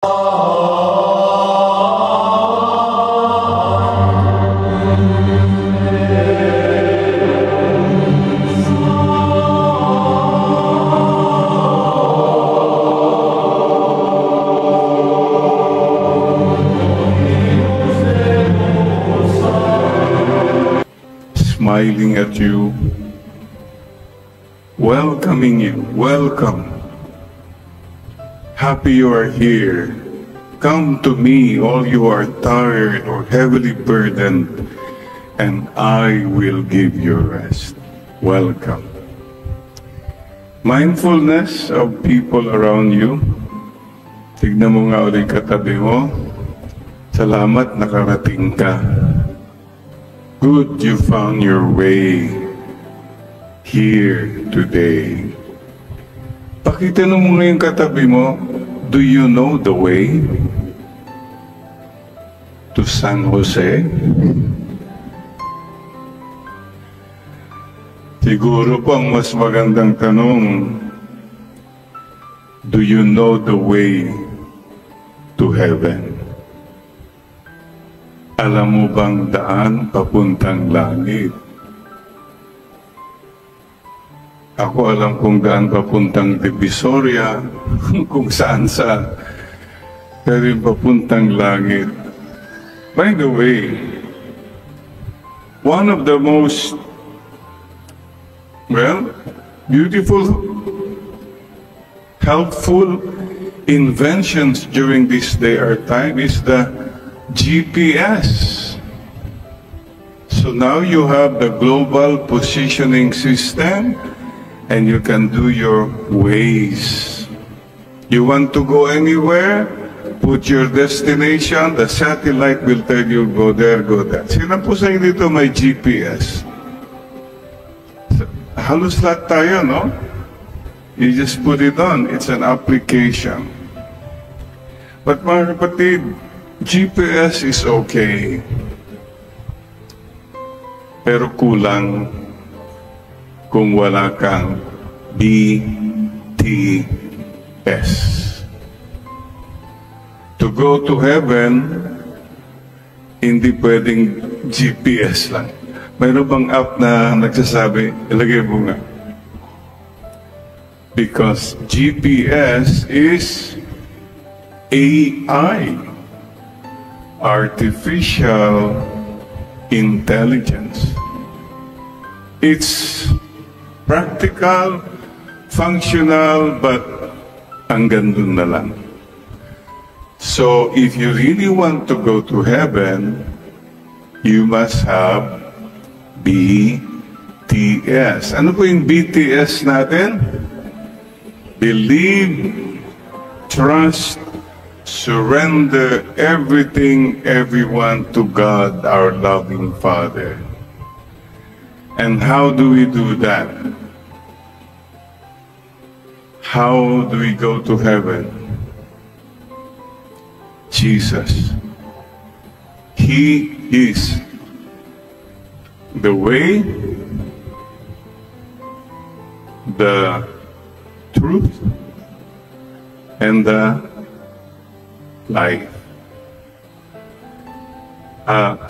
Smiling at you, welcoming you, welcome. Happy you are here. Come to me, all you are tired or heavily burdened, and I will give you rest. Welcome. Mindfulness of people around you. Tignan mo nga ulit katabi mo. Salamat nakarating ka. Good you found your way here today. Pakitanong mo ngayon katabi mo, do you know the way to San Jose? Siguro po ang mas magandang tanong, do you know the way to heaven? Alam mo bang daan papuntang langit? Ako alam kong daan papuntang Divisoria, kung saan-saan. Pero yung papuntang langit. By the way, one of the most, beautiful, helpful inventions during this day or time is the GPS. So now you have the global positioning system and you can do your ways. You want to go anywhere, put your destination, the satellite will tell you go there, go there. Sino po sa inyo dito may GPS? Halos lahat tayo, no? You just put it on. It's an application. But mga kapatid, GPS is okay. Pero kulang kung wala kang BTS. To go to heaven, hindi pwedeng GPS lang. Mayroon bang app na nagsasabi, ilagay mo nga. Because GPS is AI. Artificial intelligence. It's practical, functional, but ang gandun na lang. So, if you really want to go to heaven, you must have BTS. Ano po yung BTS natin? Believe, trust, surrender everything, everyone to God, our loving Father. And how do we do that? How do we go to heaven? Jesus. He is the way, the truth, and the life.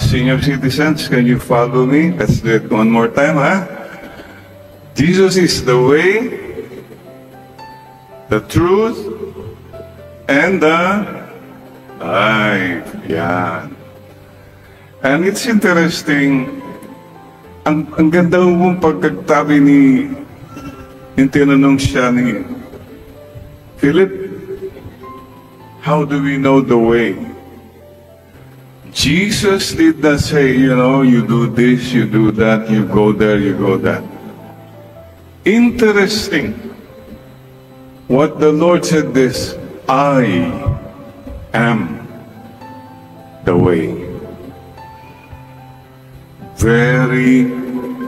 Senior citizens, can you follow me? Let's do it one more time, huh? Jesus is the way, the truth, and the life. Yan. And it's interesting, ang ganda mong pagkagtabi ni, yung tinanong siya ni Philip, how do we know the way? Jesus did not say, you know, you do this, you do that, you go there, you go that. Interesting. What the Lord said this, I am the way. Very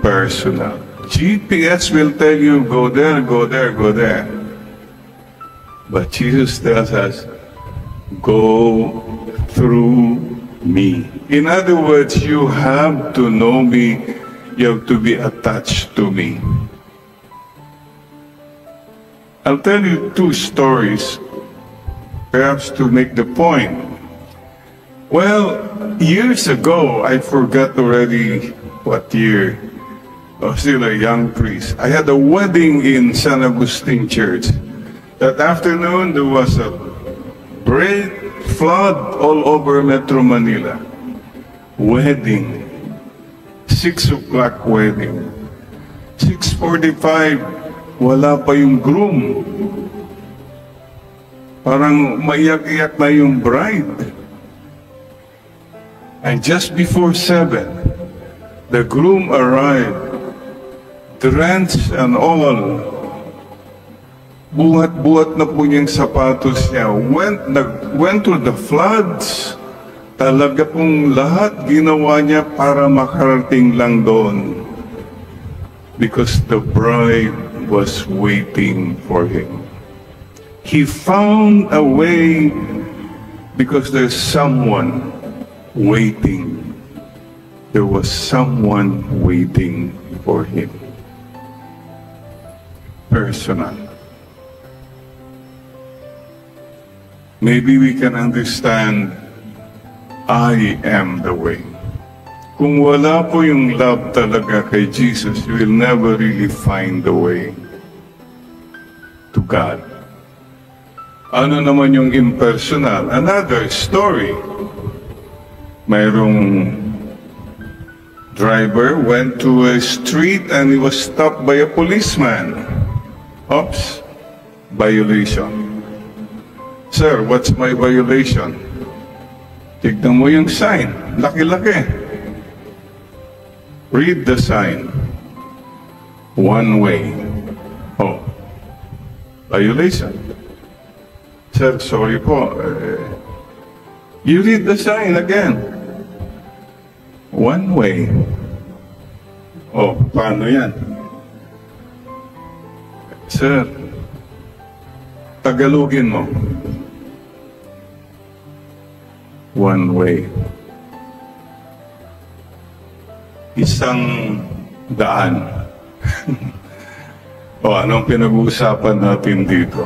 personal. GPS will tell you, go there, go there, go there. But Jesus tells us, go through me. In other words, you have to know me, you have to be attached to me. I'll tell you two stories perhaps to make the point. Well, years ago, I forgot already what year. I was still a young priest. I had a wedding in San Agustin Church. That afternoon, there was a great flood all over Metro Manila. Wedding. 6 o'clock wedding. 6:45, wala pa yung groom. Parang maiyak-iyak na yung bride. And just before 7, the groom arrived, drenched and all. Buhat-buhat na po niyang sapatos niya. Went through the floods. Talaga pong lahat ginawa niya para makarating lang doon. Because the bride was waiting for him. He found a way because there's someone waiting. There was someone waiting for him. Personal. Maybe we can understand, I am the way. Kung wala po yung love talaga kay Jesus, you will never really find the way to God. Ano naman yung impersonal? Another story. Mayroong driver went to a street and he was stopped by a policeman. Oops, violation. Sir, what's my violation? Tignan mo yung sign. Laki-laki. Read the sign. One way. Oh, violation. Sir, sorry po. You read the sign again. One way. Oh, paano yan? Sir, Tagalogin mo. One way. Isang daan. O, anong pinag-uusapan natin dito?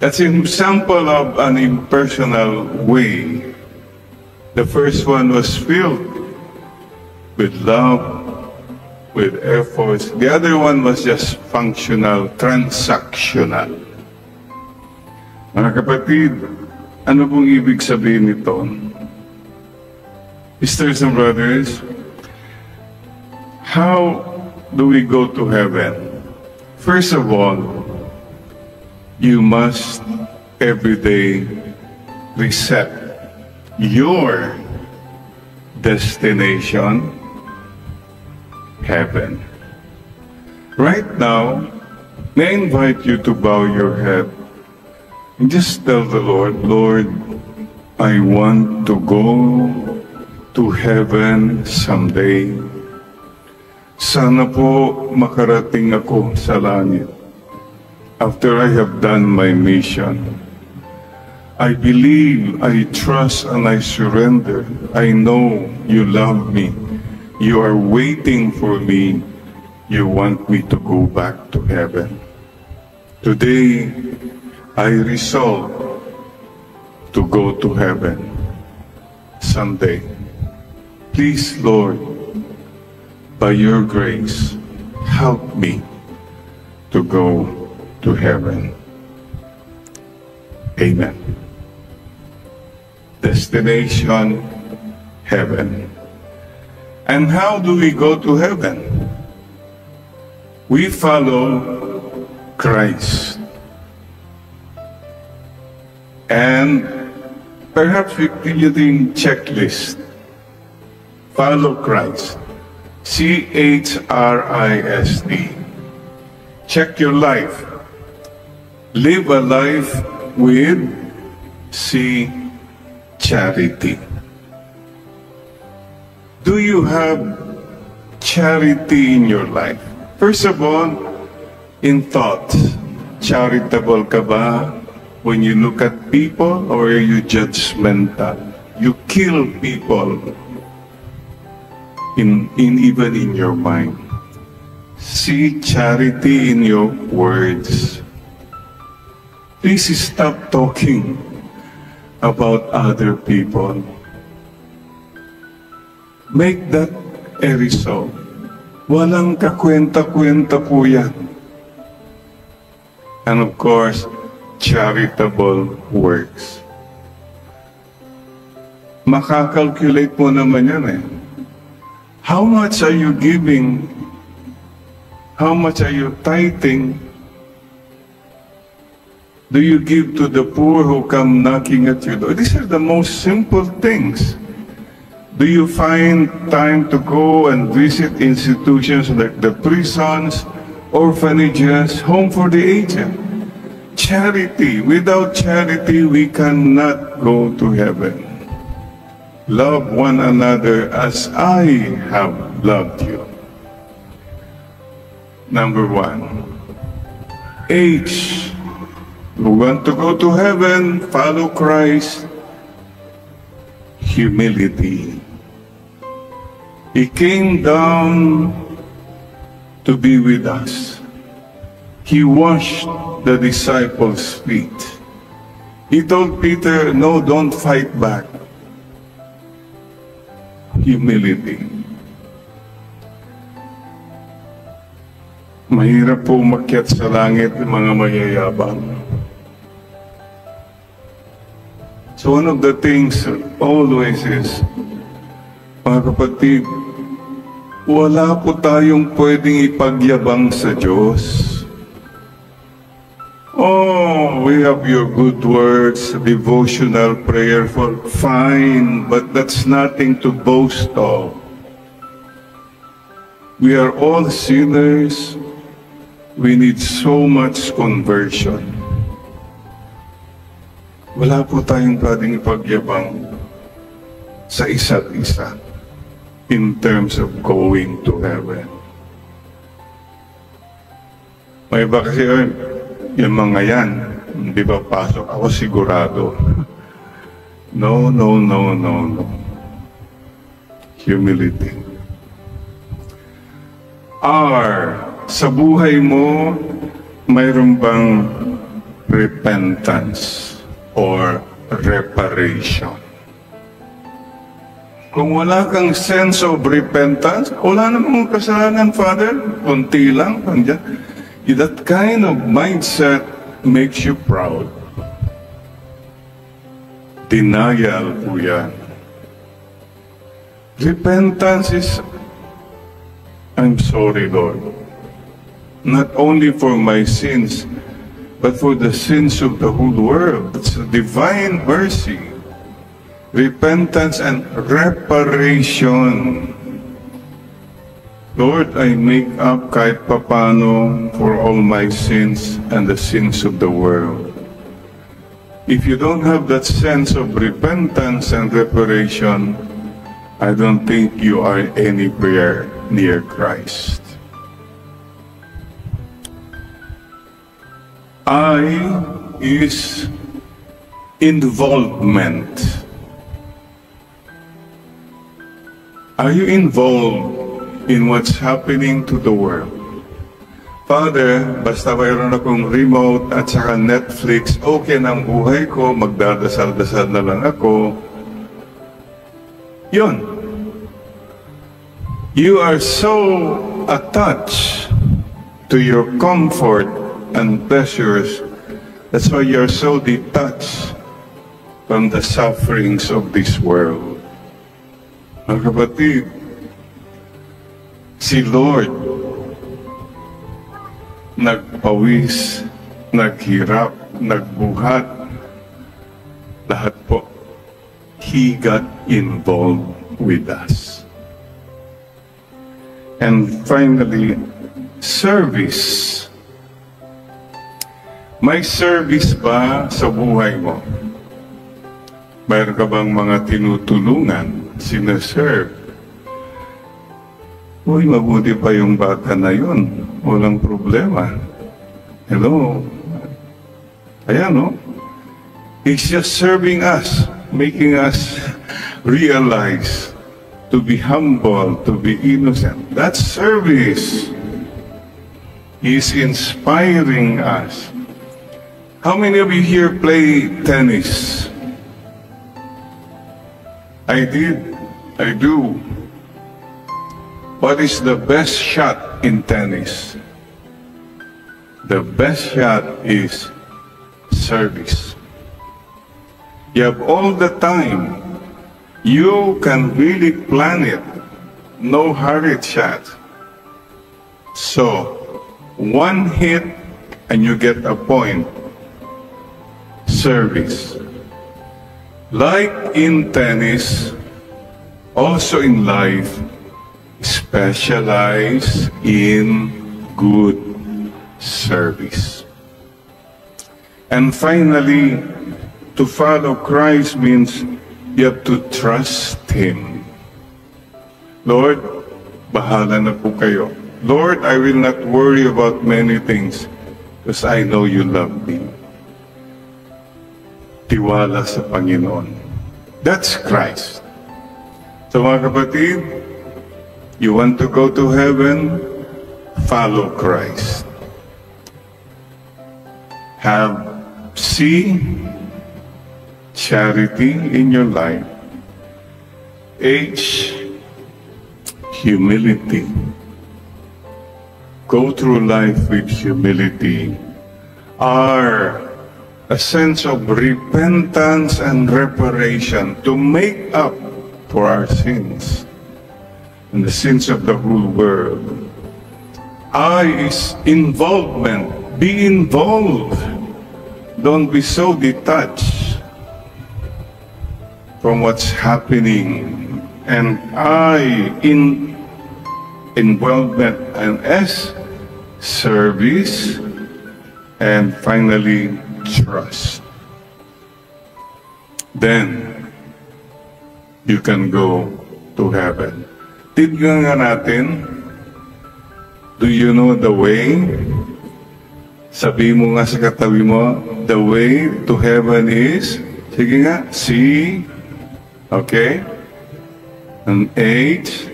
That's an example of an impersonal way. The first one was filled with love, with efforts. The other one was just functional, transactional. Mga kapatid, ano pong ibig sabihin nito? Sisters and brothers, how do we go to heaven? First of all, you must every day reset your destination, heaven. Right now, may I invite you to bow your head and just tell the Lord, Lord, I want to go to heaven someday. Sana po makarating ako sa langit. After I have done my mission, I believe, I trust, and I surrender. I know you love me. You are waiting for me. You want me to go back to heaven. Today, I resolve to go to heaven someday. Please, Lord, by your grace, help me to go to heaven. Amen. Destination, heaven. And how do we go to heaven? We follow Christ. And perhaps we using checklist. Follow Christ. C-H-R-I-S-T. Check your life. Live a life with charity. Do you have charity in your life? First of all, in thoughts. Charitable ka ba when you look at people, or are you judgmental? You kill people even in your mind. See charity in your words. Please stop talking about other people. Make that a resolve. Walang kakwenta-kwenta po yan. And of course, charitable works. Makakalculate mo naman yan eh. How much are you giving? How much are you tithing? Do you give to the poor who come knocking at your door? These are the most simple things. Do you find time to go and visit institutions like the prisons, orphanages, home for the aged? Charity. Without charity, we cannot go to heaven. Love one another as I have loved you. Number 1. H. You want to go to heaven, follow Christ. Humility. He came down to be with us. He washed the disciples' feet. He told Peter, no, don't fight back. Humility. Mahirap po umakyat sa langit ng mga mayayabang. So one of the things always is, mga kapatid, wala po tayong pwedeng ipagyabang sa Diyos. Oh, we have your good words, devotional prayer for fine, but that's nothing to boast of. We are all sinners. We need so much conversion. Wala po tayong pwedeng ipagyabang sa isa't isa in terms of going to heaven. May iba kasi, yung mga yan, hindi ba pasok? Ako sigurado. No, no, no, no, no. Humility. R. Sa buhay mo, mayroon bang repentance or reparation? Kung wala kang sense of repentance, wala namang kasalanan, Father. Kunti lang. That kind of mindset makes you proud. Denial po yan. Repentance is, I'm sorry, Lord. Not only for my sins, but for the sins of the whole world. It's a divine mercy. Repentance and reparation. Lord, I make up kahit papano for all my sins and the sins of the world. If you don't have that sense of repentance and reparation, I don't think you are anywhere near Christ. I is involvement. Are you involved in what's happening to the world? Father, basta mayroon akong remote at saka Netflix, okay na ang buhay ko, magdadasal-dasal na lang ako. Yun. You are so attached to your comfort and pleasures. That's why you're so detached from the sufferings of this world. Mga kapatid, si Lord nagpawis, naghirap, nagbuhat, lahat po. He got involved with us. And finally, service. May service ba sa buhay mo? Mayroon ka bang mga tinutulungan, sinaserve? Uy, mabuti pa yung bata na yun. Walang problema. Hello? Ayan, no? He's just serving us, making us realize to be humble, to be innocent. That's service. He's inspiring us. How many of you here play tennis? I did. I do. What is the best shot in tennis? The best shot is service. You have all the time. You can really plan it. No hurried shot. So, one hit and you get a point. Service. Like in tennis, also in life, specialize in good service. And finally, to follow Christ means you have to trust Him. Lord, bahala na po kayo. Lord, I will not worry about many things because I know you love me. Tiwala sa Panginoon. That's Christ. So mga kapatid, you want to go to heaven? Follow Christ. See charity in your life. H, humility. Go through life with humility. R, a sense of repentance and reparation to make up for our sins and the sins of the whole world. I is involvement. Be involved. Don't be so detached from what's happening. And I in involvement, and S, service, and finally trust. Then you can go to heaven. Tignan nga natin, do you know the way? Sabi mo nga sa katabi mo, the way to heaven is, sige nga, C, okay? Ang H,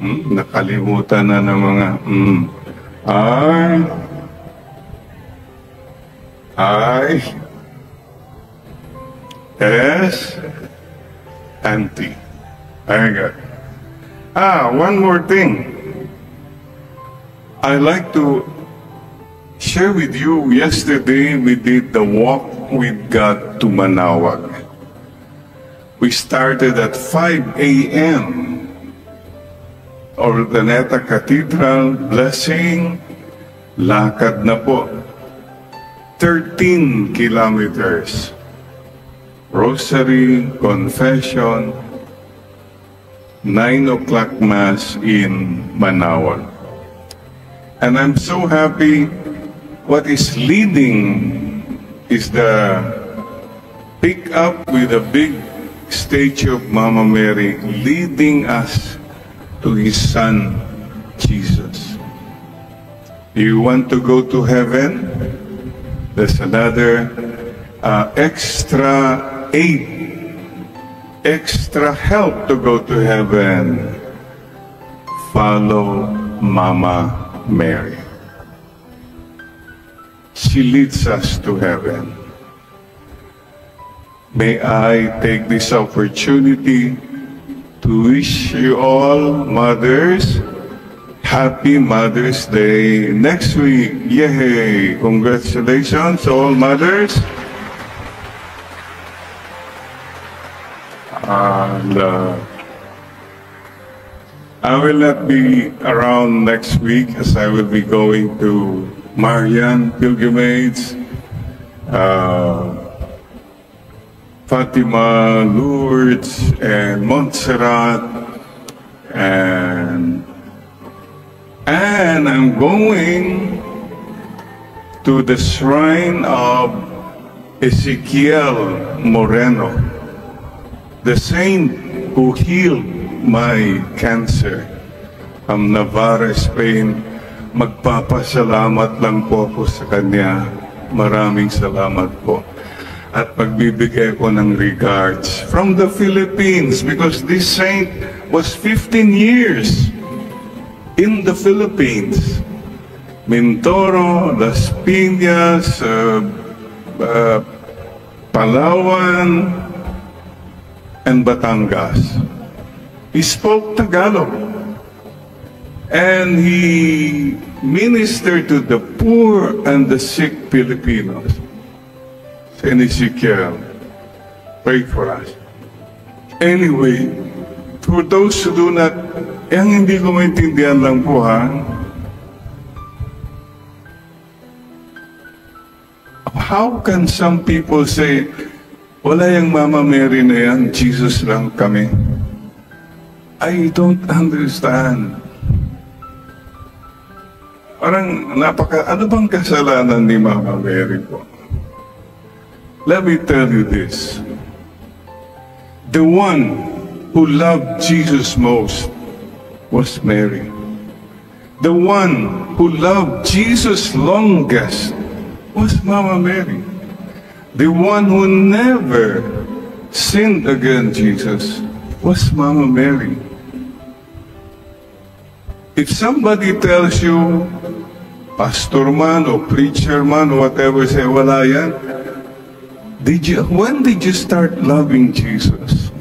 nakalimutan na ng mga R, I, S, and T. Very good. One more thing. I like to share with you, yesterday we did the walk with God to Manaoag. We started at 5 a.m. Urdaneta Cathedral, blessing, lakad na po. 13 kilometers. Rosary, confession, 9 o'clock Mass in Manaoag. And I'm so happy. What is leading is the pick up with a big statue of Mama Mary leading us to His Son, Jesus. You want to go to heaven? There's another extra aid, extra help to go to heaven. Follow Mama Mary. She leads us to heaven. May I take this opportunity to wish you all mothers Happy Mother's Day next week. Yay! Congratulations all mothers. And I will not be around next week as I will be going to Marian pilgrimage, Fatima, Lourdes, and Montserrat, and I'm going to the shrine of Ezekiel Moreno, the saint who healed my cancer from Navarra, Spain. Magpapasalamat lang po ako sa kanya. Maraming salamat po. At magbibigay ko ng regards from the Philippines because this saint was 15 years in the Philippines. Mindoro, Las Piñas, Palawan, and Batangas. He spoke Tagalog. And he ministered to the poor and the sick Filipinos. Saint Ezekiel, pray for us. Anyway, for those who do not, yung hindi ko maintindihan lang po ha, how can some people say, wala yung Mama Mary na yan, Jesus lang kami? I don't understand. Parang ano bang kasalanan ni Mama Mary po? Let me tell you this. The one who loved Jesus most was Mary. The one who loved Jesus longest was Mama Mary. The one who never sinned against Jesus was Mama Mary. If somebody tells you, pastor man or preacher man or whatever, say, wala yan, when did you start loving Jesus?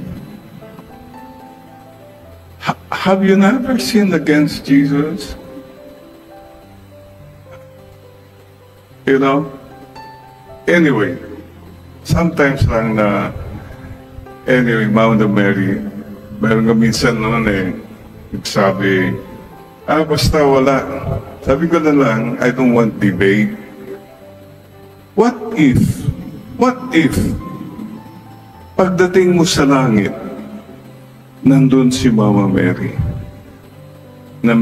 Have you never sinned against Jesus? You know? Anyway, sometimes lang na, anyway, Mama Mary, meron ka minsan noon nagsabi, basta wala. Sabi ko na lang, I don't want debate. What if, pagdating mo sa langit, nandun si Mama Mary, na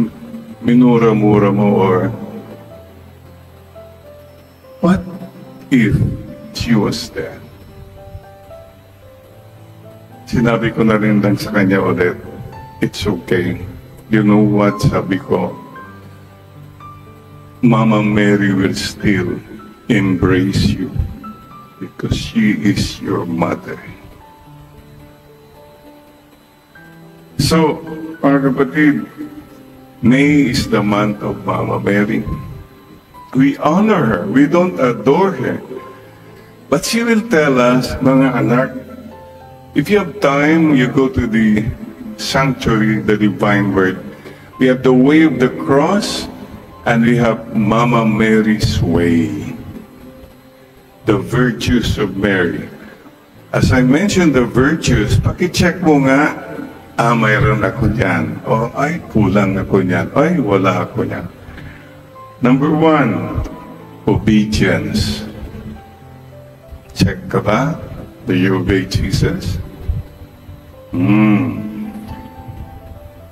minura-mura mo, or what if she was there? Sinabi ko na rin lang sa kanya ulit, it's okay. You know what, sabi ko, Mama Mary will still embrace you because she is your mother. So, mga kapatid, May is the month of Mama Mary. We honor her. We don't adore her. But she will tell us, mga anak, if you have time, you go to the sanctuary, the divine word. We have the way of the cross, and we have Mama Mary's way. The virtues of Mary. As I mentioned the virtues, pakicheck mo nga, mayroon ako dyan. O, ay, kulang ako dyan. Ay, wala ako dyan. Number 1, obedience. Check ka ba? Do you obey Jesus?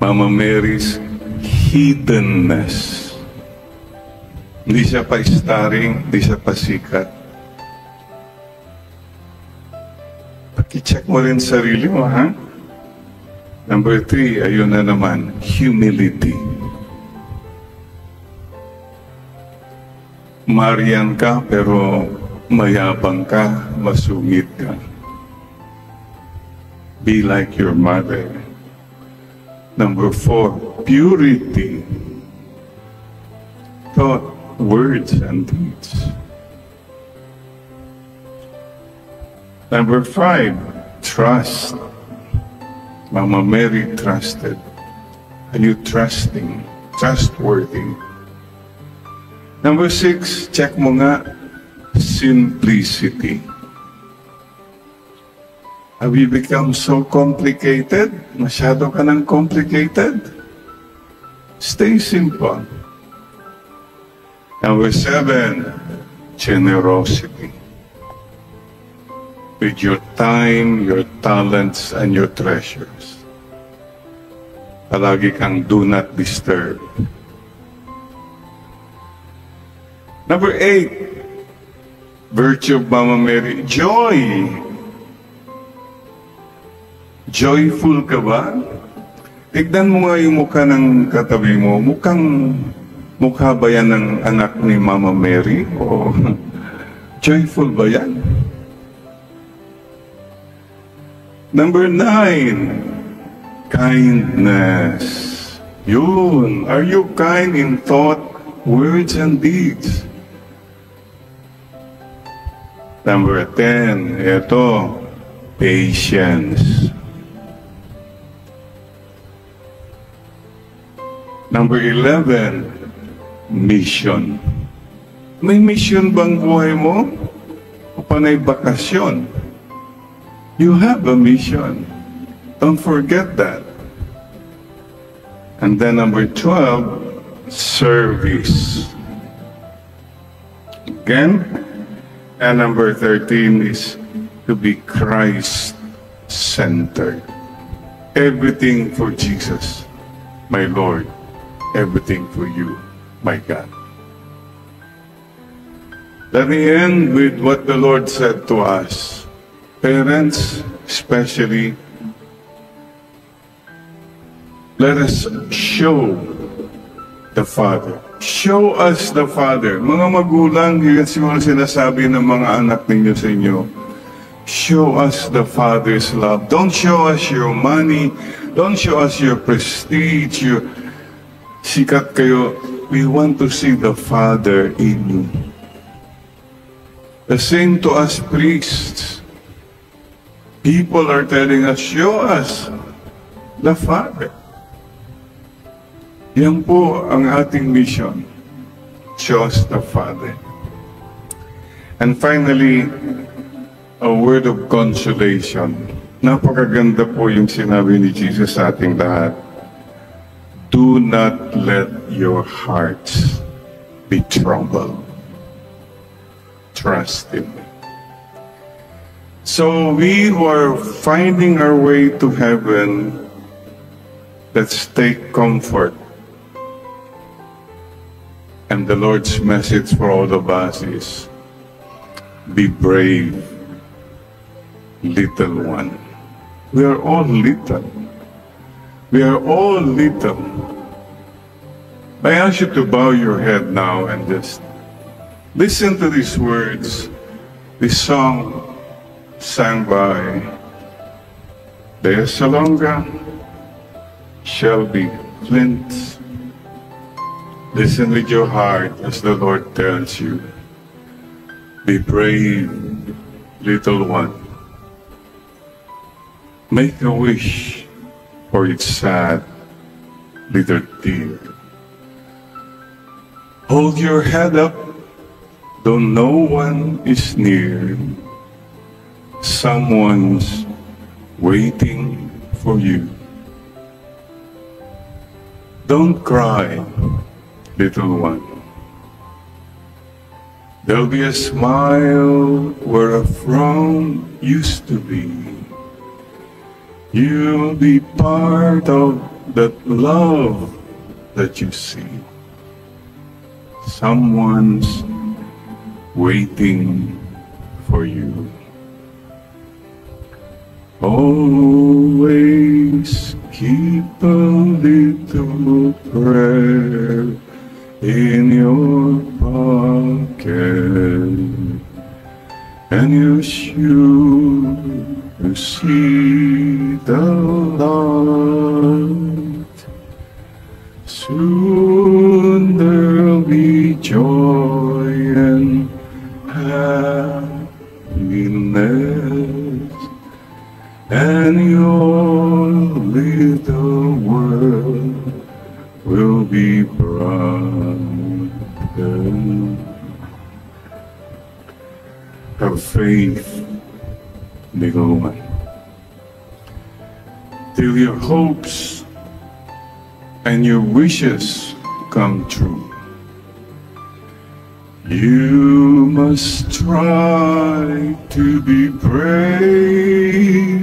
Mama Mary's hiddenness. Hindi siya pa starring, hindi siya pa sikat. Paki-check mo rin sarili mo, ha? Number 3, ayun na naman, humility. Marian ka, pero mayabang ka, masungit ka. Be like your mother. Number 4, purity. Thought, words, and deeds. Number 5, trust. Mama Mary trusted. Are you trusting? Trustworthy? Number 6, check mo nga, simplicity. Have you become so complicated? Masyado ka ng complicated? Stay simple. Number 7, generosity. With your time, your talents, and your treasures. Palagi kang do not disturb. Number 8, virtue of Mama Mary, joy. Joyful ka ba? Tignan mo nga yung mukha ng katabi mo. Mukha ba yan ng anak ni Mama Mary? O joyful ba yan? Number 9, kindness. Yun. Are you kind in thought, words, and deeds? Number 10, ito, patience. Number 11, mission. May mission bang buhay mo? O panay bakasyon? You have a mission. Don't forget that. And then number 12, service. Again, and number 13 is to be Christ-centered. Everything for Jesus, my Lord. Everything for you, my God. Let me end with what the Lord said to us. Parents, especially, let us show the Father. Show us the Father. Mga magulang, yun siguro sinasabi ng mga anak ninyo sa inyo. Show us the Father's love. Don't show us your money. Don't show us your prestige, your sikat kayo. We want to see the Father in you. The same to us priests. People are telling us, show us the Father. Yan po ang ating mission. Show us the Father. And finally, a word of consolation. Napakaganda po yung sinabi ni Jesus sa ating lahat. Do not let your hearts be troubled. Trust in me. So we who are finding our way to heaven, let's take comfort. And the Lord's message for all of us is, be brave, little one. We are all little. We are all little. I ask you to bow your head now and just listen to these words. This song sang by Dea Salonga, Shelby Flint. Listen with your heart as the Lord tells you, be brave, little one. Make a wish for its sad little tear. Hold your head up, though no one is near. Someone's waiting for you. Don't cry, little one. There'll be a smile where a frown used to be. You'll be part of that love that you see. Someone's waiting for you. Always keep a little prayer in your pocket, and you're sure to see the light. Soon there'll be joy and happiness, and your little world will be brighter. Have faith, little one, till your hopes and your wishes come true. You must try to be brave,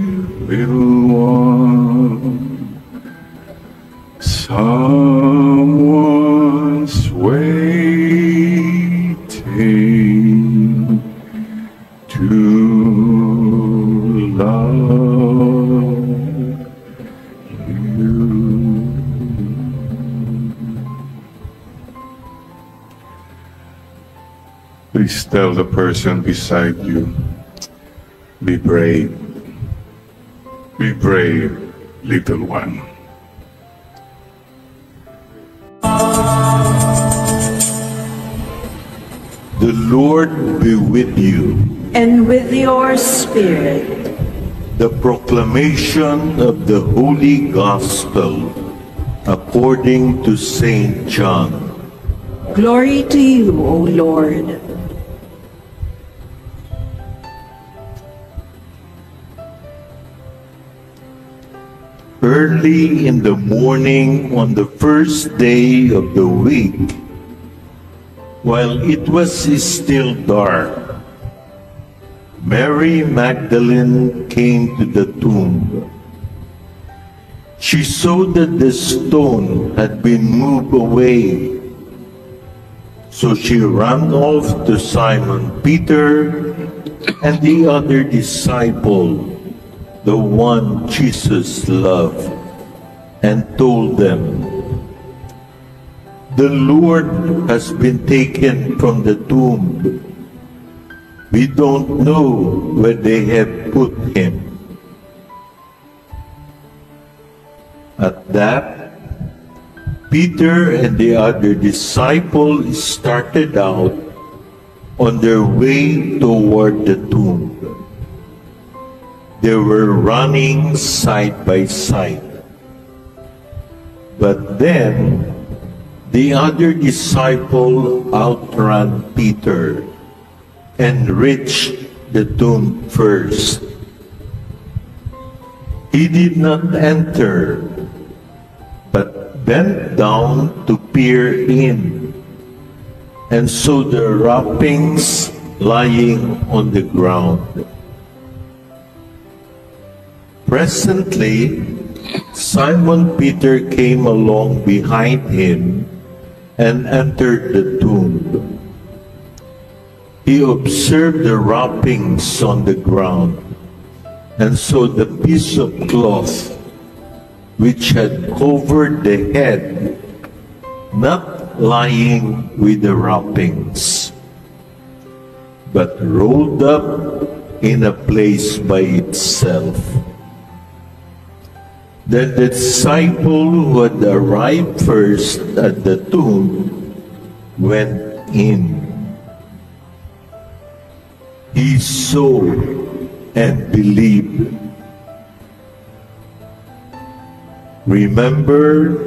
little one. Someone's waiting to love you. Please tell the person beside you, be brave. Be brave, little one. The Lord be with you. and with your spirit. The proclamation of the Holy Gospel according to Saint John. Glory to you, O Lord. Early in the morning on the first day of the week, while it was still dark, Mary Magdalene came to the tomb. She saw that the stone had been moved away. So she ran off to Simon Peter and the other disciple, the one Jesus loved, and told them, "The Lord has been taken from the tomb. We don't know where they have put him." At that, Peter and the other disciple started out on their way toward the tomb. They were running side by side. But then, the other disciple outran Peter and reached the tomb first. He did not enter, but bent down to peer in, and saw the wrappings lying on the ground. Presently, Simon Peter came along behind him and entered the tomb. He observed the wrappings on the ground and saw the piece of cloth which had covered the head, not lying with the wrappings, but rolled up in a place by itself. Then the disciple who had arrived first at the tomb went in. He saw and believed. Remember,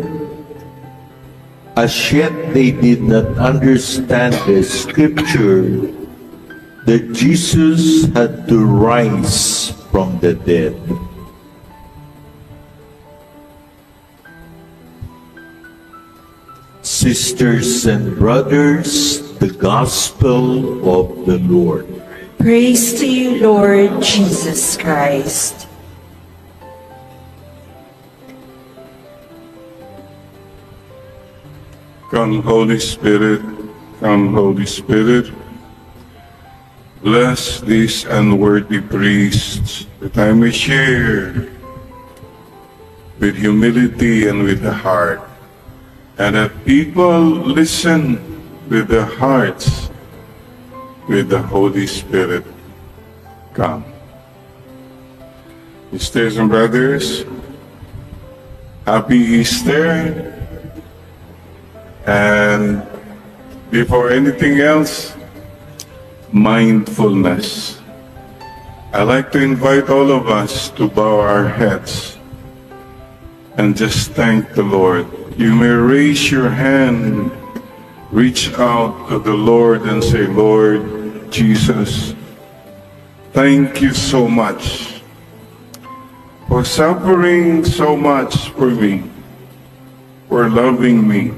as yet they did not understand the scripture that Jesus had to rise from the dead. Sisters and brothers, the Gospel of the Lord. Praise to you, Lord Jesus Christ. Come, Holy Spirit, come, Holy Spirit. Bless these unworthy priests, that I may share with humility and with the heart, and that people listen with their hearts, with the Holy Spirit. Come. Sisters and brothers, happy Easter. And before anything else, mindfulness. I'd like to invite all of us to bow our heads and just thank the Lord. You may raise your hand, reach out to the Lord and say, Lord Jesus, thank you so much for suffering so much for me, for loving me,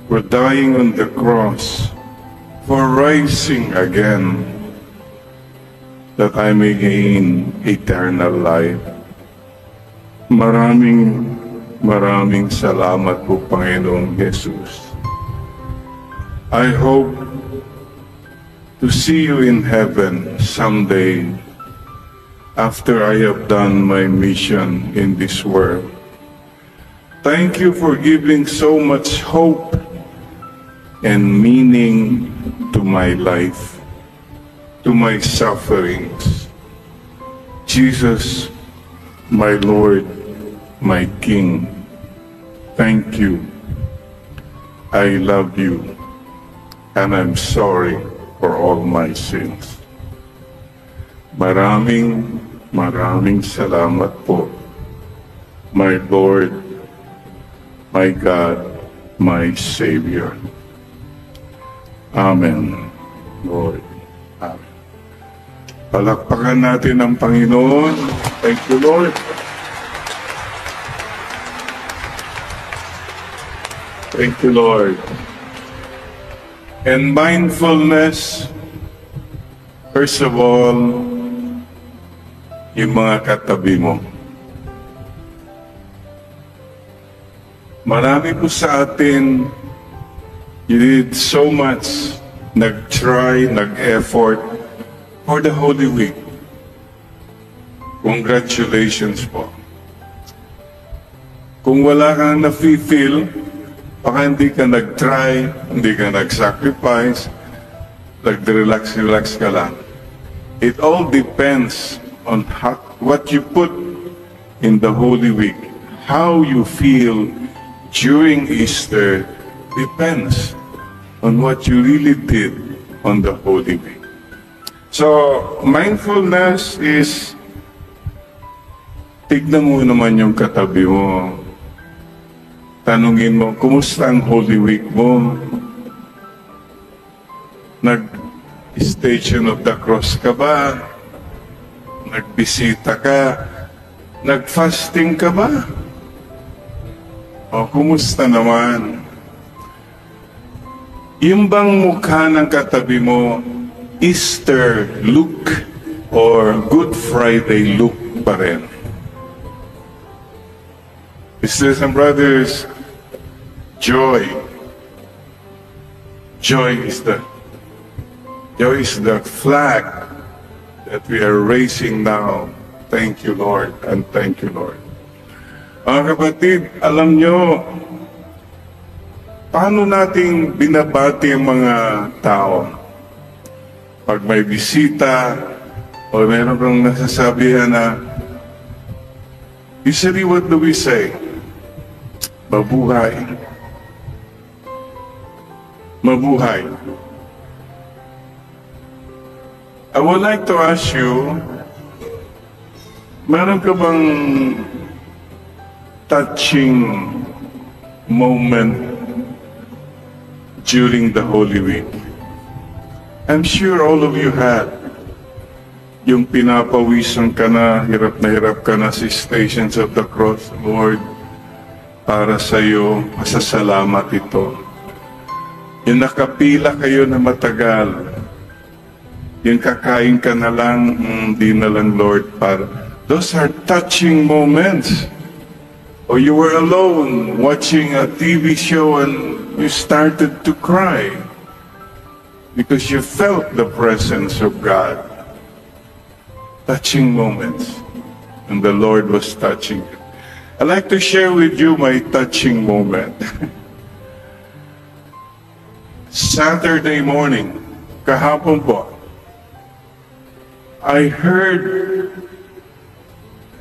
for dying on the cross, for rising again, that I may gain eternal life. Maraming salamat po, Panginoong Jesus. I hope to see you in heaven someday after I have done my mission in this world. Thank you for giving so much hope and meaning to my life, to my sufferings. Jesus, my Lord, my King, thank you. I love you, and I'm sorry for all my sins. Maraming salamat po, my Lord, my God, my Savior. Amen, Lord. Amen. Palakpakan natin ang Panginoon. Thank you, Lord. Thank you, Lord. And mindfulness, first of all, yung mga katabi mo. Marami po sa atin, you did so much, nag-try, nag-effort for the Holy Week. Congratulations po. Kung wala kang nafe-feel, baka hindi ka nag-try, hindi ka nag-sacrifice, nag-relax ka lang. It all depends on what you put in the Holy Week. How you feel during Easter depends on what you really did on the Holy Week. So, mindfulness is, tignan mo naman yung katabi mo. Tanungin mo, kumusta ang Holy Week mo? Nag-Station of the Cross ka ba? Nagbisita ka? Nag-fasting ka ba? O, kumusta naman? Yung bang mukha ng katabi mo, Easter look or Good Friday look pa rin? Sisters and brothers, joy is the flag that we are raising now. Thank you, Lord, and thank you, Lord. Mga kapatid, alam nyo, paano nating binabati ang mga tao? Pag may bisita, o meron kang nasasabihan na, usually what do we say? Mabuhay. Mabuhay. I would like to ask you, meron ka bang touching moment during the Holy Week? I'm sure all of you had. Yung pinapawisan ka na hirap ka na sa Stations of the Cross, Lord, para sa iyo, masasalamat ito. Yung nakapila kayo na matagal, yung kakain ka na lang, hindi na lang, Lord, para. Those are touching moments. Or you were alone watching a TV show and you started to cry because you felt the presence of God. Touching moments. And the Lord was touching you. I'd like to share with you my touching moment. Saturday morning, kahapon po, I heard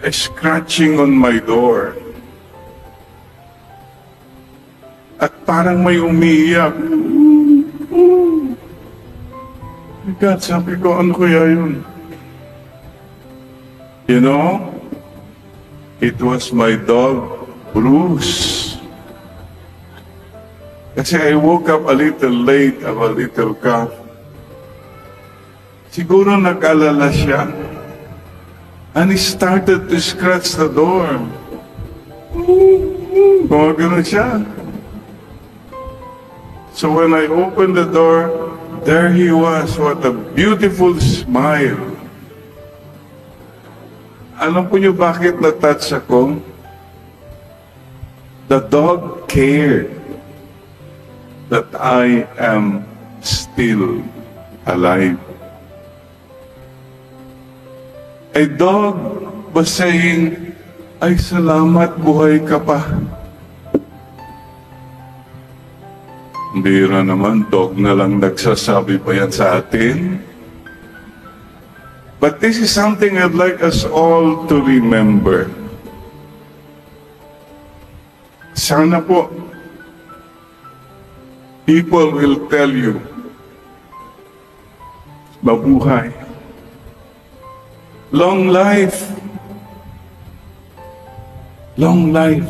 a scratching on my door. At parang may umiiyak. God, sabi ko, ano kaya yun? You know, it was my dog, Bruce. Kasi I woke up a little late, have a little cough. Siguro nag-alala siya. And he started to scratch the door. Gumagano siya. So when I opened the door, there he was. What a beautiful smile. Alam po niyo bakit na-touch ako? The dog cared that I am still alive. A dog was saying, ay salamat, buhay ka pa. Hindi na naman, dog na lang nagsasabi pa yan sa atin. But this is something I'd like us all to remember. Sana po, people will tell you, mabuhay. Long life. Long life.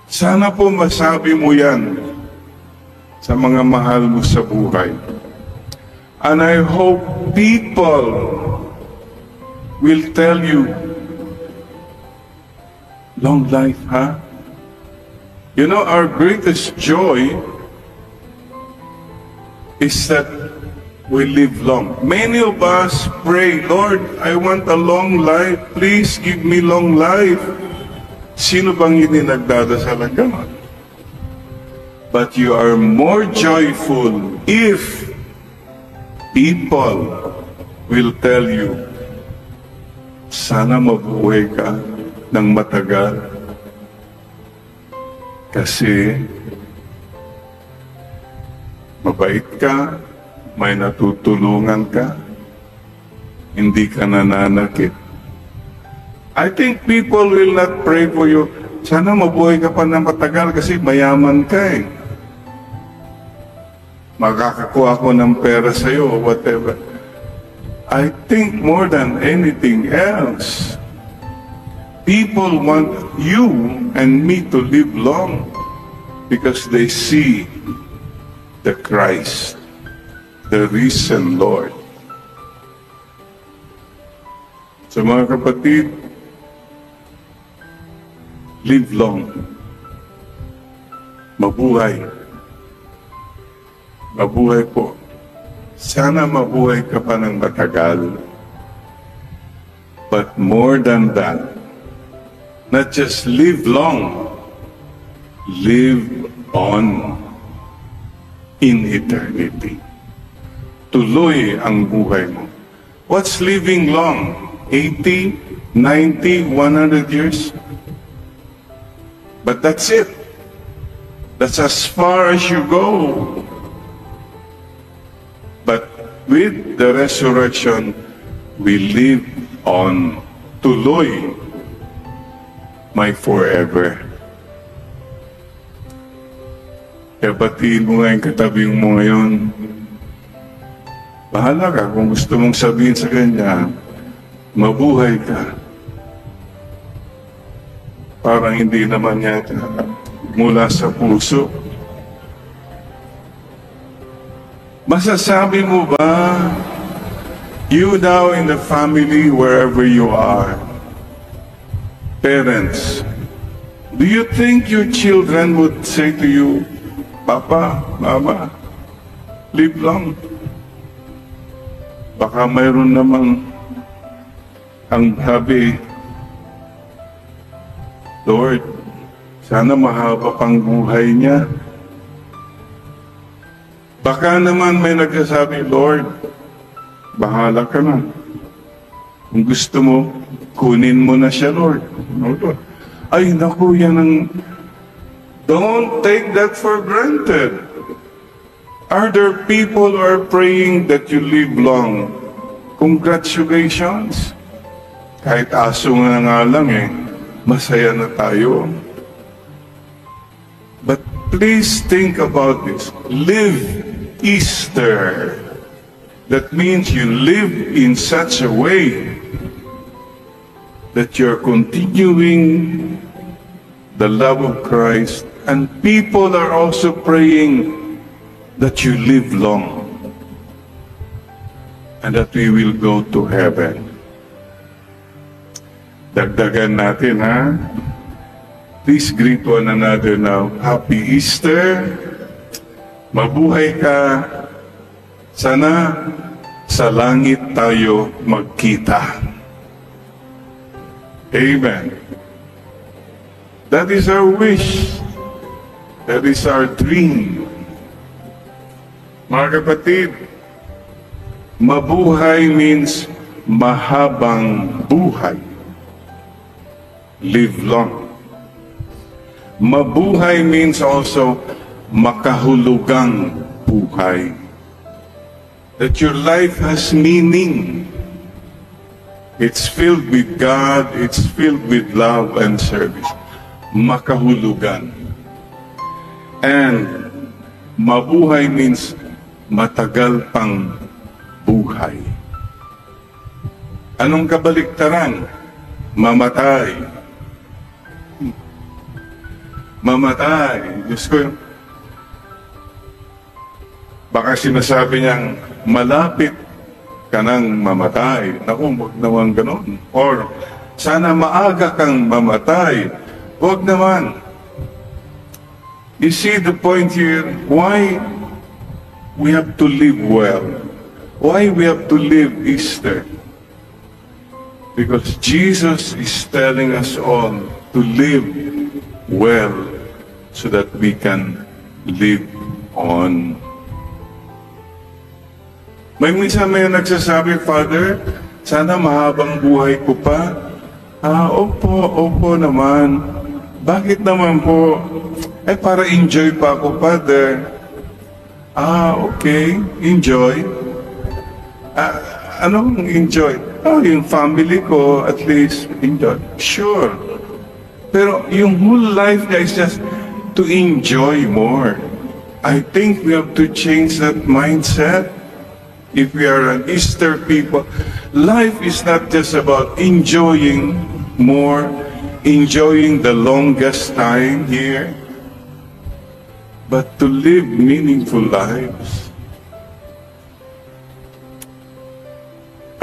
Sana po masabi mo yan sa mga mahal mo sa buhay. And I hope people will tell you, long life, huh? You know, our greatest joy is that we live long. Many of us pray, Lord, I want a long life. Please give me long life. Sino bang hindi nagdadasal ng ganon? But you are more joyful if people will tell you, sana mabuhay ka ng matagal. Kasi mabait ka, may natutulungan ka, hindi ka nananakit. I think people will not pray for you, sana mabuhay ka pa ng matagal kasi mayaman ka eh. Makakakuha ko ng pera sa'yo, whatever. I think more than anything else, people want you and me to live long because they see the Christ, the risen Lord. So mga kapatid, live long. Mabuhay. Mabuhay po. Sana mabuhay ka pa ng matagal. But more than that, not just live long, live on in eternity. Tuloy ang buhay mo. What's living long? 80, 90, 100 years? But that's it. That's as far as you go. But with the resurrection, we live on. Tuloy, my forever. Kaya batiin mo nga yung katabi mo ngayon. Bahala ka kung gusto mong sabihin sa kanya, mabuhay ka. Parang hindi naman yata mula sa puso. Masasabi mo ba, you now in the family, wherever you are, parents, do you think your children would say to you, Papa, Mama, live long? Baka mayroon namang ang sabi, Lord, sana mahaba pang buhay niya. Baka naman may nagsasabi, Lord, bahala ka na. Kung gusto mo, kunin mo na siya, Lord. Ay, naku, yan ang... Don't take that for granted. Are there people who are praying that you live long? Congratulations. Kahit aso nga lang eh, masaya na tayo. But please think about this. Live Easter. That means you live in such a way that you're continuing the love of Christ, and people are also praying that you live long and that we will go to heaven. Dagdagan natin, ha? Please greet one another now. Happy Easter. Mabuhay ka. Sana sa langit tayo magkita. Amen. That is our wish. That is our dream. Mga kapatid, mabuhay means mahabang buhay. Live long. Mabuhay means also makahulugang buhay. That your life has meaning. It's filled with God, it's filled with love and service. Makahulugan. And mabuhay means matagal pang buhay. Anong kabaliktaran? Mamatay. Mamatay. Diyos ko, baka sinasabi niyang malapit ka nang mamatay. Naku, huwag naman ganon. Or, sana maaga kang mamatay. Huwag naman. You see the point here, why we have to live well? Why we have to live Easter? Because Jesus is telling us all to live well so that we can live on. May minsan may nagsasabi, Father, sana mahabang buhay ko pa. Opo naman. Bakit naman po? Para enjoy pa ako, Father. Okay, enjoy. Anong enjoy? Yung family ko, at least, enjoy. Sure. Pero yung whole life niya is just to enjoy more. I think we have to change that mindset. If we are an Easter people, life is not just about enjoying more, enjoying the longest time here, but to live meaningful lives.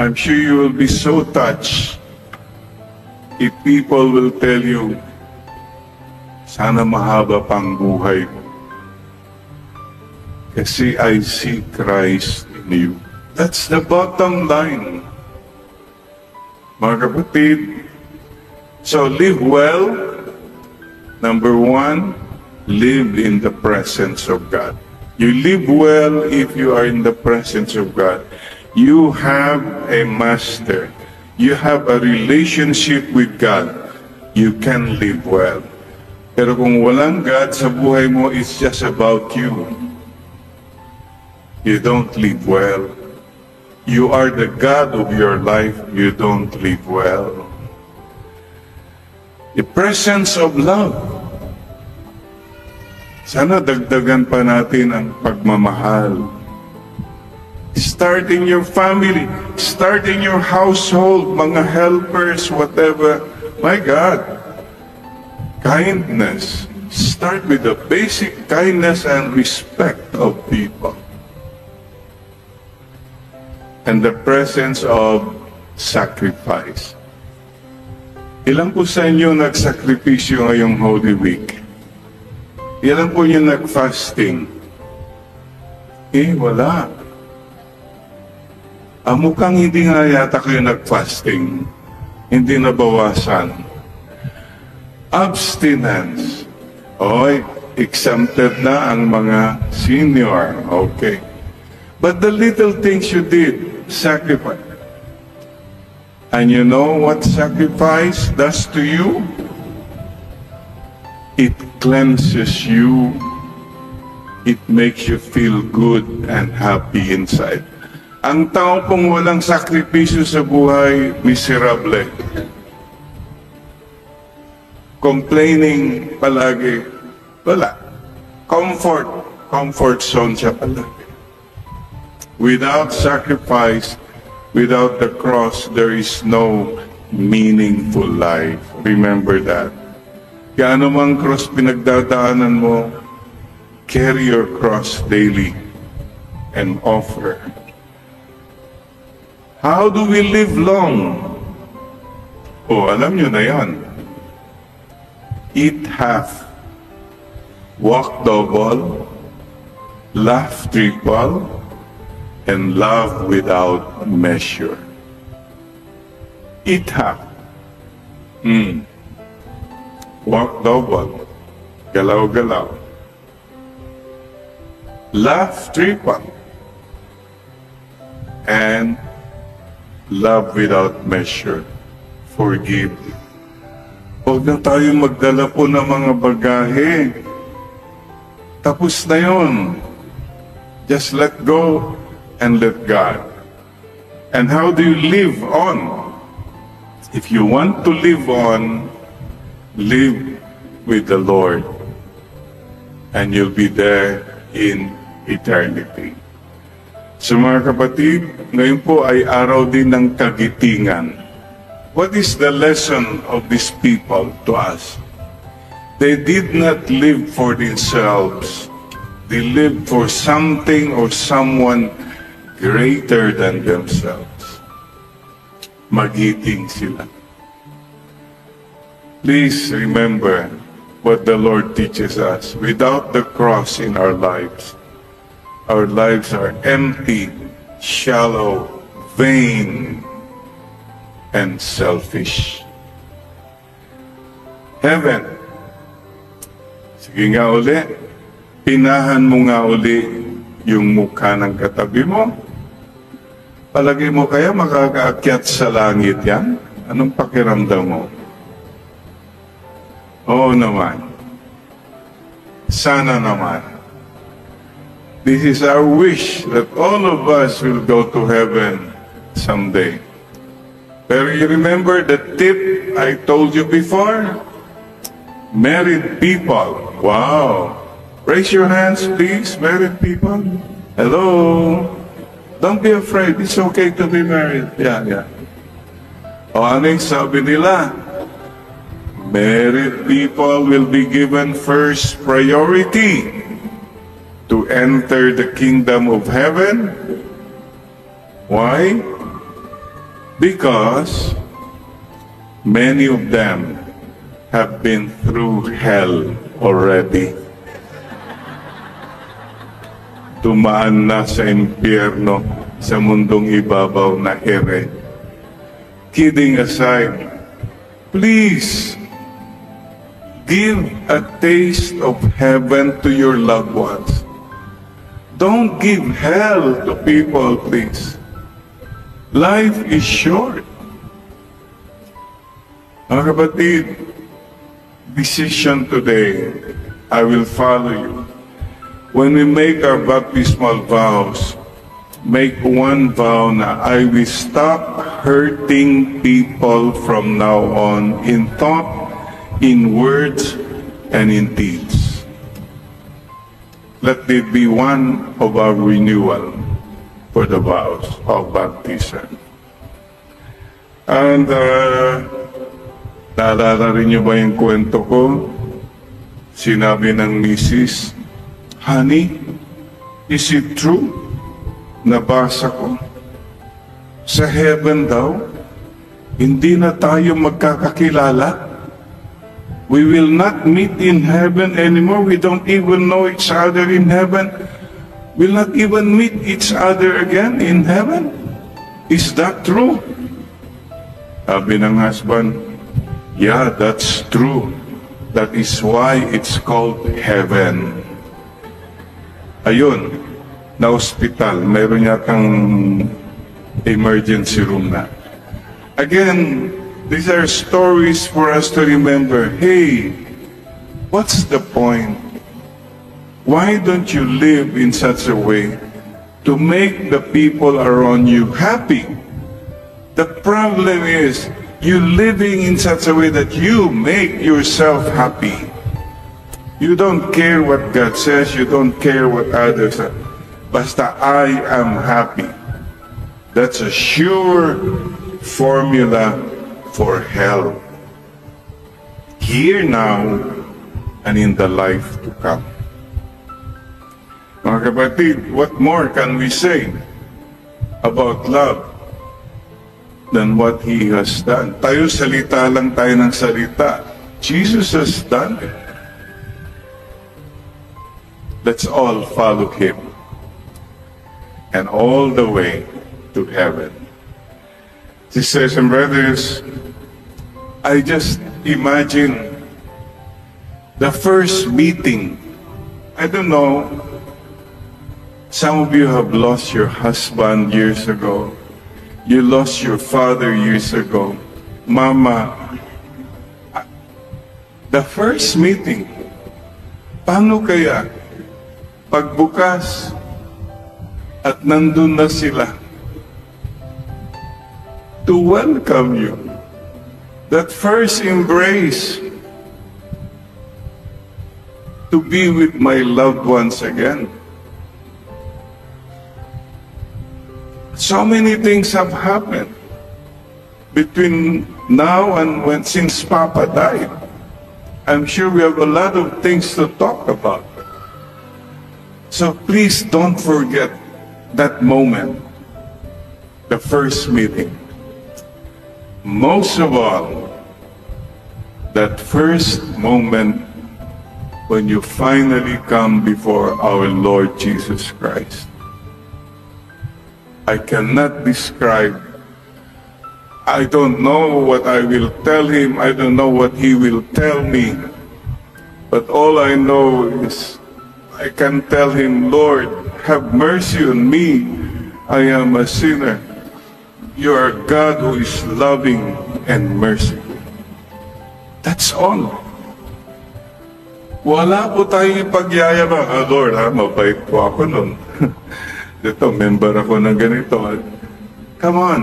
I'm sure you will be so touched if people will tell you, sana mahaba pang buhay mo. Kasi I see Christ in you. That's the bottom line. Mga kapatid, so live well. Number one, live in the presence of God. You live well if you are in the presence of God. You have a master. You have a relationship with God. You can live well. Pero kung walang God sa buhay mo, it's just about you. You don't live well. You are the God of your life. You don't live well. The presence of love. Sana dagdagan pa natin ang pagmamahal. Start in your family. Start in your household. Mga helpers, whatever. My God. Kindness. Start with the basic kindness and respect of people. And the presence of sacrifice. Ilan po sa inyo nagsakripisyo ngayong Holy Week? Ilan po yung nag-fasting? Wala. Mukhang hindi nga yata kayo nag-fasting. Hindi nabawasan. Abstinence. Exempted na ang mga senior. Okay. But the little things you did, sacrifice. And you know what sacrifice does to you? It cleanses you. It makes you feel good and happy inside. Ang tao pong walang sakripisyo sa buhay, miserable. Complaining palagi, wala. Comfort zone siya palagi. Without sacrifice, without the cross, there is no meaningful life. Remember that. Kaya anumang cross pinagdadaanan mo, carry your cross daily and offer. How do we live long? Alam nyo na yan. Eat half, walk double, laugh triple, and love without measure. Eat half. Walk double. Galaw-galaw. Laugh triple. And love without measure. Forgive. Huwag na tayo magdala po ng mga bagahe. Tapos na yun. Just let go and let God. And how do you live on? If you want to live on, live with the Lord. And you'll be there in eternity. So mga kapatid, ngayon po ay araw din ng kagitingan. What is the lesson of these people to us? They did not live for themselves. They lived for something or someone greater than themselves. Magiting sila. Please remember what the Lord teaches us. Without the cross in our lives are empty, shallow, vain, and selfish. Heaven. Sige nga uli, pinahan mo nga uli yung mukha ng katabi mo. Palagi mo kaya makakaakyat sa langit yan? Anong pakiramdam mo? Oo naman. Sana naman. This is our wish that all of us will go to heaven someday. Pero you remember the tip I told you before? Married people. Wow. Raise your hands, please, married people. Hello. Don't be afraid. It's okay to be married. Yeah. O ano yung sabi nila? Married people will be given first priority to enter the kingdom of heaven. Why? Because many of them have been through hell already. Dumaan na sa impyerno, sa mundong ibabaw na ere. Kidding aside, please, give a taste of heaven to your loved ones. Don't give hell to people, please. Life is short. Mga kapatid, decision today, I will follow you. When we make our baptismal vows, make one vow na I will stop hurting people from now on in thought, in words, and in deeds. Let it be one of our renewal for the vows of baptism. And naalala rin niyo ba yung kwento ko? Sinabi ng misis, Honey, is it true? Nabasa ko. Sa heaven daw, hindi na tayo magkakakilala. We will not meet in heaven anymore. We don't even know each other in heaven. We'll not even meet each other again in heaven. Is that true? Sabi ng husband, yeah, that's true. That is why it's called heaven. Ayun, na hospital, meron yatang emergency room na. Again, these are stories for us to remember. Hey, what's the point? Why don't you live in such a way to make the people around you happy? The problem is you living in such a way that you make yourself happy. You don't care what God says, you don't care what others say. Basta I am happy. That's a sure formula for hell. Here now and in the life to come. Mga kapatid, what more can we say about love than what He has done? Tayo salita lang tayo ng salita. Jesus has done it. Let's all follow Him and all the way to heaven. Sisters and brothers, I just imagine the first meeting. I don't know, some of you have lost your husband years ago. You lost your father years ago. Mama, the first meeting, paano kaya pagbukas at nandun na sila to welcome you? That first embrace, to be with my loved ones again. So many things have happened between now and since Papa died. I'm sure we have a lot of things to talk about. So please don't forget that moment, the first meeting. Most of all, that first moment when you finally come before our Lord Jesus Christ. I cannot describe. I don't know what I will tell him. I don't know what he will tell me. But all I know is I can tell him, Lord, have mercy on me. I am a sinner. You are God who is loving and merciful. That's all. Wala po tayong ipagyayabang, Lord, mabait po ako nun. Dito, member ako ng ganito. Come on.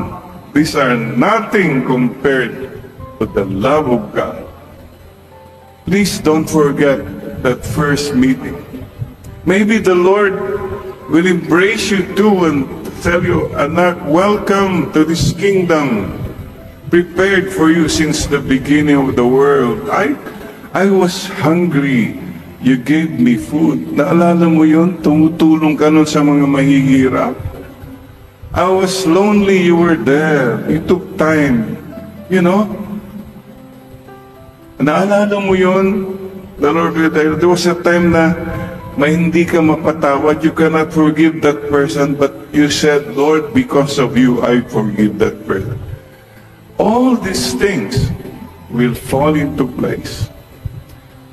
These are nothing compared to the love of God. Please don't forget that first meeting. Maybe the Lord will embrace you too and tell you, anak, welcome to this kingdom prepared for you since the beginning of the world. I was hungry. You gave me food. Naalala mo yun? Tumutulong ka nun sa mga mahihirap. I was lonely. You were there. You took time. You know? Naalala mo yun? The Lord will tell you, there was a time na may hindi ka mapatawad. You cannot forgive that person. But you said, Lord, because of you, I forgive that person. All these things will fall into place.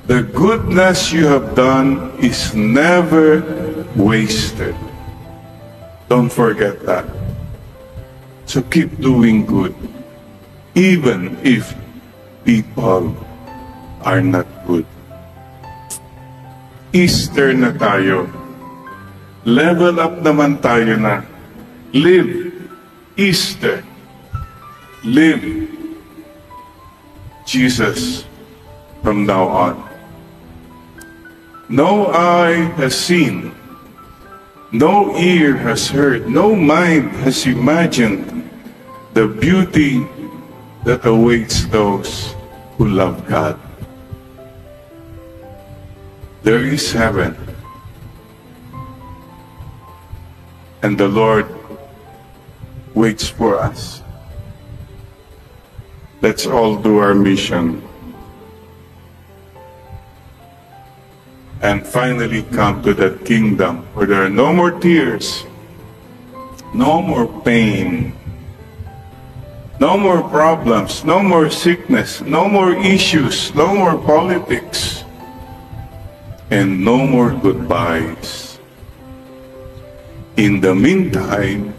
The goodness you have done is never wasted. Don't forget that. So keep doing good, even if people are not good. Easter na tayo. Level up naman tayo na. Live Easter. Live Jesus from now on. No eye has seen, no ear has heard, no mind has imagined the beauty that awaits those who love God. There is heaven, and the Lord waits for us. Let's all do our mission and finally come to that kingdom where there are no more tears, no more pain, no more problems, no more sickness, no more issues, no more politics, and no more goodbyes. In the meantime,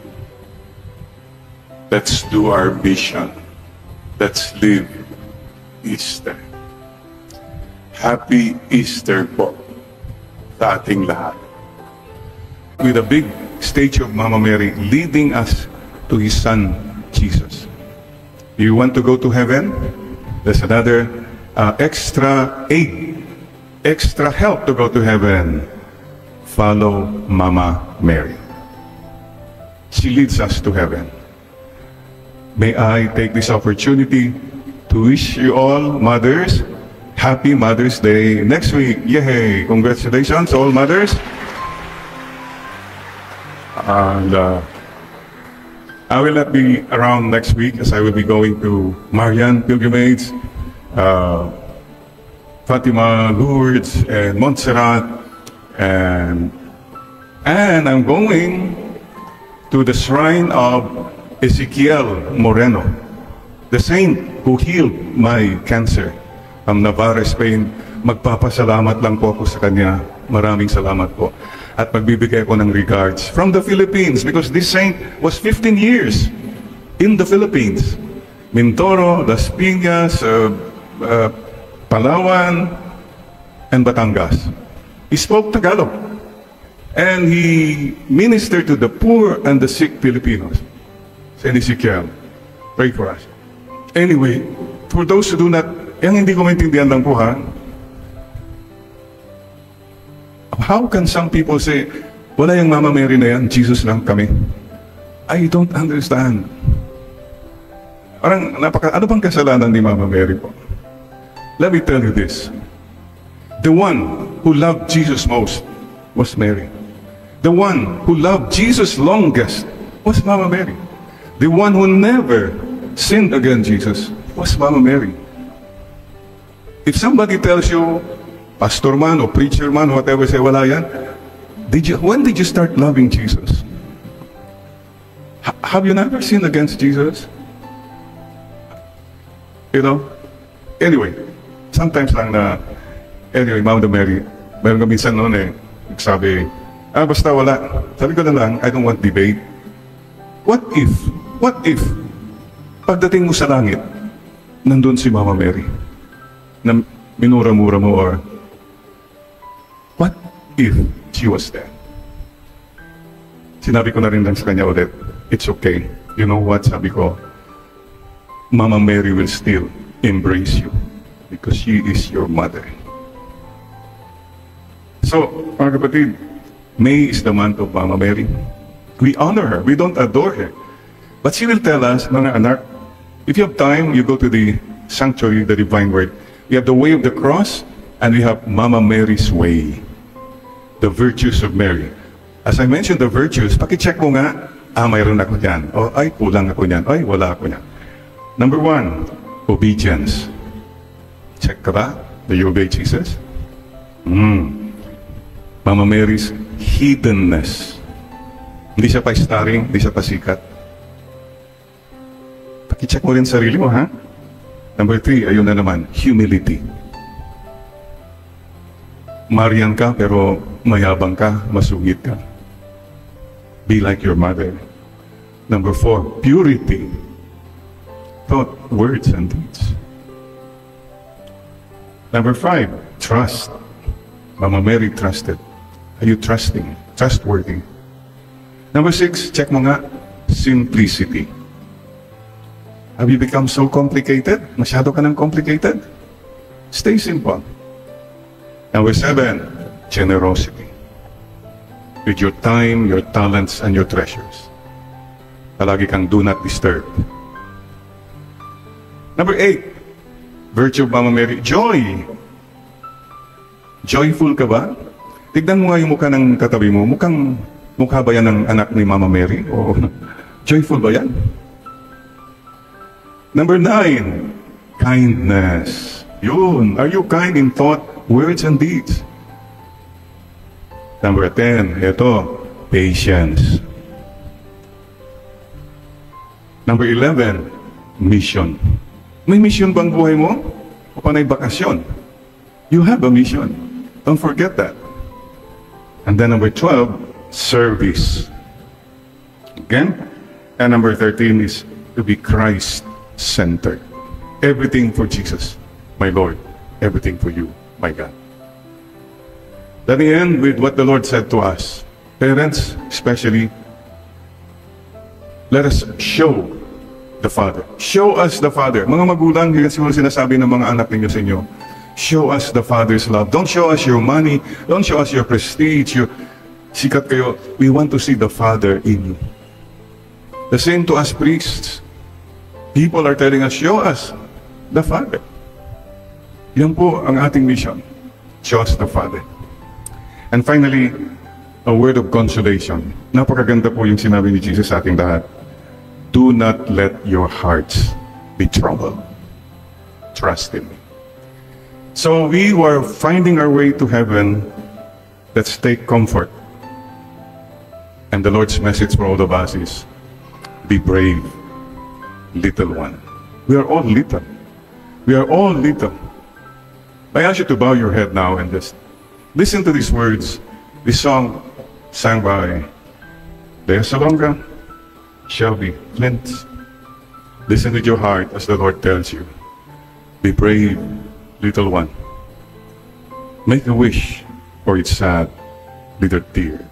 let's do our mission. Let's live Easter. Happy Easter po sa ating lahat. With a big statue of Mama Mary leading us to His Son, Jesus. You want to go to heaven? There's another extra aid, extra help to go to heaven. Follow Mama Mary. She leads us to heaven. May I take this opportunity to wish you all mothers Happy Mother's Day next week. Yay! Congratulations, all mothers. And I will not be around next week as I will be going to Marian Pilgrimage, Fatima, Lourdes, and Montserrat. And I'm going to the shrine of Ezekiel Moreno, the saint who healed my cancer from Navarra, Spain. Magpapasalamat lang po ako sa kanya. Maraming salamat po. At magbibigay ko ng regards from the Philippines because this saint was 15 years in the Philippines. Mindoro, Las Piñas, Palawan, and Batangas. He spoke Tagalog. And he ministered to the poor and the sick Filipinos. Saint Ezekiel, pray for us. Anyway, for those who do not, yung hindi ko maintindihan lang po ha, how can some people say, wala yung Mama Mary na yan, Jesus lang kami? I don't understand. Parang, ano bang kasalanan ni Mama Mary po? Let me tell you this. The one who loved Jesus most was Mary. The one who loved Jesus longest was Mama Mary. The one who never sinned against Jesus was Mama Mary. If somebody tells you, pastor man or preacher man, whatever, say, wala yan. When did you start loving Jesus? Have you never sinned against Jesus? You know? Anyway, sometimes lang na, anyway, Mama Mary, meron ka minsan noon eh, sabi, basta wala. Sabi ko na lang, I don't want debate. What if, pagdating mo sa langit, nandun si Mama Mary, na minura-mura mo, or, what if she was there? Sinabi ko na rin lang sa kanya ulit, it's okay. You know what, sabi ko, Mama Mary will still embrace you because she is your mother. So, mga kapatid, May is the month of Mama Mary. We honor her. We don't adore her. But she will tell us, mga anak, if you have time, you go to the sanctuary, the divine word. We have the way of the cross, and we have Mama Mary's way. The virtues of Mary. As I mentioned, the virtues, pakicheck mo nga, mayroon ako dyan. O, ay, kulang ako dyan. Ay, wala ako dyan. Number 1, obedience. Check ka ba? Do you obey Jesus? Mama Mary's hiddenness. Hindi siya pa-starring, hindi siya pa-sikat. Pakicheck mo rin sarili mo, ha? Number 3, ayun na naman, humility. Marian ka, pero mayabang ka, masugid ka. Be like your mother. Number 4, purity. Thought, words, and deeds. Number 5, trust. Mama Mary trusted. Are you trusting? Trustworthy. Number 6, check mo nga, simplicity. Have you become so complicated? Masyado ka ng complicated? Stay simple. Number 7, generosity. With your time, your talents, and your treasures. Palagi kang do not disturb. Number 8, virtue of Mama Mary, joy. Joyful ka ba? Tignan mo nga yung mukha ng katabi mo. Mukha ba yan ng anak ni Mama Mary? O joyful ba yan? Number 9, kindness. Yun. Are you kind in thought, words, and deeds? Number 10, ito, patience. Number 11, mission. May mission bang buhay mo? O panay bakasyon? You have a mission. Don't forget that. And then number 12, service. Again. And number 13 is to be Christ-centered. Everything for Jesus, my Lord. Everything for you, my God. Let me end with what the Lord said to us. Parents, especially, let us show the Father. Show us the Father. Mga magulang, yun siguro sinasabi ng mga anak ninyo sa inyo. Show us the Father's love. Don't show us your money. Don't show us your prestige. Your sikat kayo. We want to see the Father in you. The same to us priests. People are telling us, show us the Father. Yan po ang ating mission. Show us the Father. And finally, a word of consolation. Napakaganda po yung sinabi ni Jesus sa ating lahat. Do not let your hearts be troubled. Trust in me. So we who are finding our way to heaven, let's take comfort. And the Lord's message for all of us is, be brave, little one. We are all little. We are all little. I ask you to bow your head now and just listen to these words. This song sang by Lea Salonga, Shelby Flint. Listen with your heart as the Lord tells you. Be brave, little one. Make a wish for its sad little tear.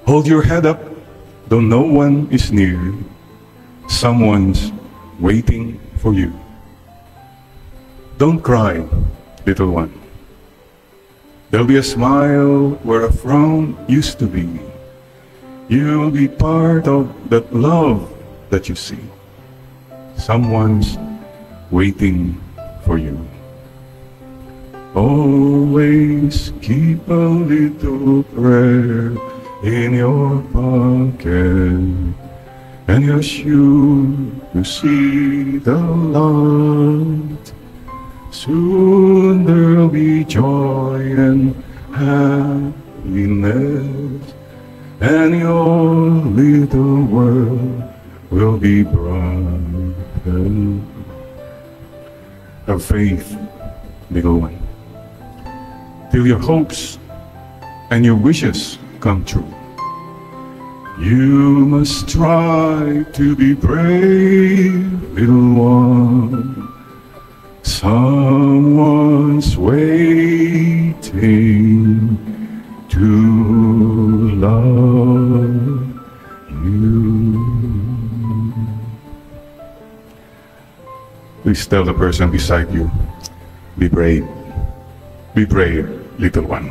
Hold your head up, though no one is near. Someone's waiting for you. Don't cry, little one. There'll be a smile where a frown used to be. you'll be part of that love that you see. Someone's waiting for you. Always keep a little prayer in your pocket, and you're sure to see the light. Soon there'll be joy and happiness, and your little world will be brighter. Have faith, little one, till your hopes and your wishes come true. You must try to be brave, little one. Someone's waiting to love you. Please tell the person beside you, be brave. Be brave, little one.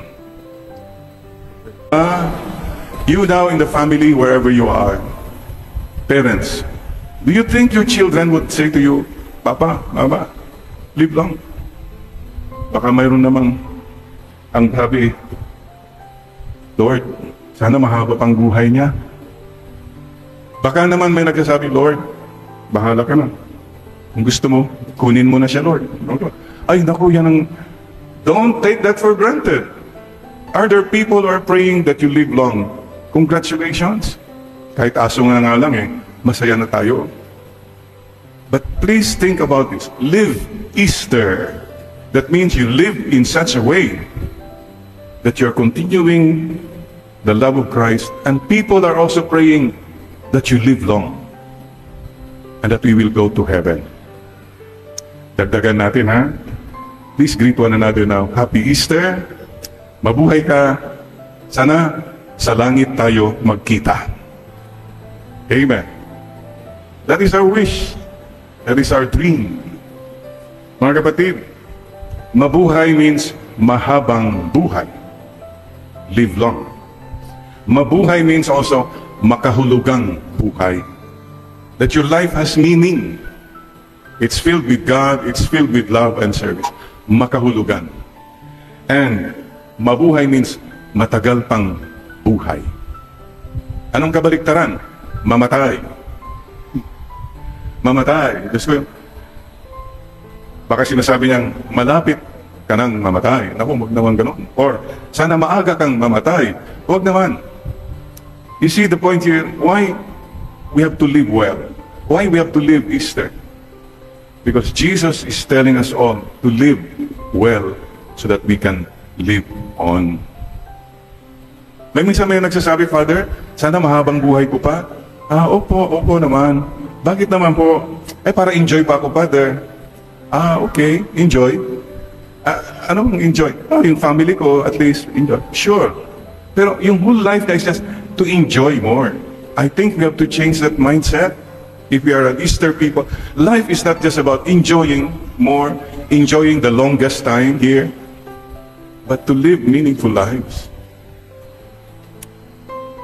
You now in the family, wherever you are, parents, do you think your children would say to you, Papa, Mama, live long? Baka mayroon namang ang sabi, Lord, sana mahaba pang buhay niya. Baka naman may nagsasabi, Lord, bahala ka na. Kung gusto mo, kunin mo na siya, Lord. Ay, naku, yan ang... Don't take that for granted. Are there people who are praying that you live long? Congratulations. Kahit aso nga lang masaya na tayo. But please think about this. Live Easter. That means you live in such a way that you're continuing the love of Christ, and people are also praying that you live long and that we will go to heaven. Dagdagan natin, ha? Please greet one another now. Happy Easter. Mabuhay ka. Sana sa langit tayo magkita. Amen. That is our wish. That is our dream. Mga kapatid, mabuhay means mahabang buhay. Live long. Mabuhay means also makahulugang buhay. That your life has meaning. It's filled with God, it's filled with love and service. Makahulugan. And mabuhay means matagal pang buhay. Anong kabaliktaran? Mamatay. Mamatay. Diyos ko, baka sinasabi niyang malapit ka nang mamatay. Naku, huwag naman ganun. Or, sana maaga kang mamatay. Huwag naman. You see the point here, why we have to live well? Why we have to live Easter? Because Jesus is telling us all to live well so that we can live on. May minsan may nagsasabi, Father, sana mahabang buhay ko pa. Opo naman. Bakit naman po? Para enjoy pa ako, Father. Okay, enjoy. Anong enjoy? Yung family ko, at least, enjoy. Sure. Pero yung whole life is just to enjoy more. I think we have to change that mindset. If we are an Easter people, life is not just about enjoying more, enjoying the longest time here, but to live meaningful lives.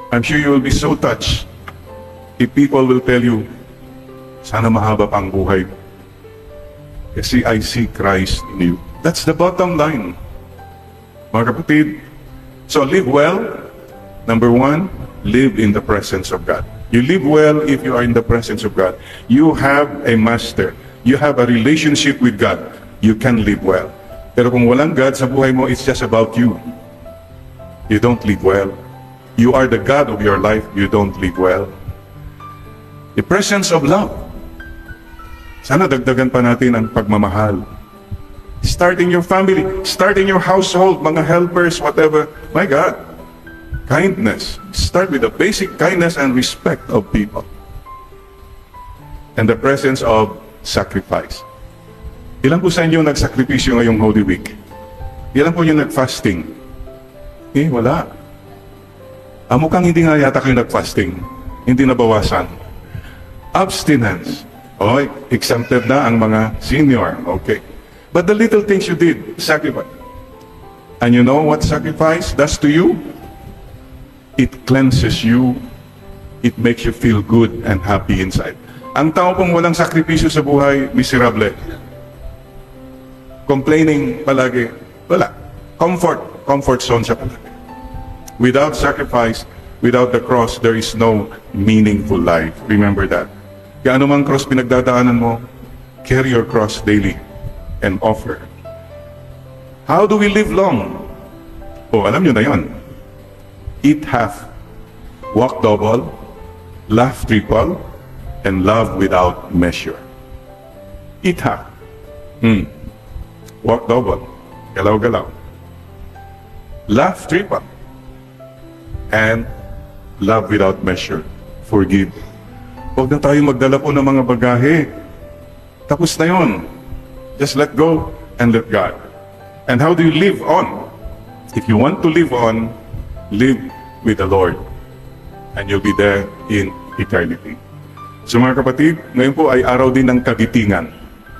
I'm sure you will be so touched if people will tell you, sana mahaba pang buhay. Kasi I see Christ in you. That's the bottom line. Mga kapatid, so live well. Number one, live in the presence of God. You live well if you are in the presence of God. You have a master. You have a relationship with God. You can live well. Pero kung walang God sa buhay mo, it's just about you. You don't live well. You are the God of your life. You don't live well. The presence of love. Sana dagdagan pa natin ang pagmamahal. Start in your family. Start in your household. Mga helpers, whatever. My God. Kindness. Start with the basic kindness and respect of people. And the presence of sacrifice. Ilan po sa inyo nagsakripisyo ngayong Holy Week? Ilan po yung nag-fasting? Wala. Mukhang hindi nga yata kayo nag-fasting. Hindi nabawasan. Abstinence. Exempted na ang mga senior. Okay. But the little things you did, sacrifice. And you know what sacrifice does to you? It cleanses you it makes you feel good and happy inside. Ang tao pong walang sakripisyo sa buhay, miserable. Complaining palagi, wala. Comfort zone siya palagi. Without sacrifice, without the cross, there is no meaningful life. Remember that. Kaya anumang cross pinagdadaanan mo, carry your cross daily and offer. How do we live long? Oh, alam nyo na yun. Eat half, walk double, laugh triple, and love without measure. Eat half. Walk double, galaw-galaw. Laugh triple, and love without measure. Forgive. Huwag na tayo magdala po ng mga bagahe. Tapos na yun. Just let go and let God. And how do you live on? If you want to live on, live with the Lord. And you'll be there in eternity. So mga kapatid, ngayon po ay araw din ng kagitingan.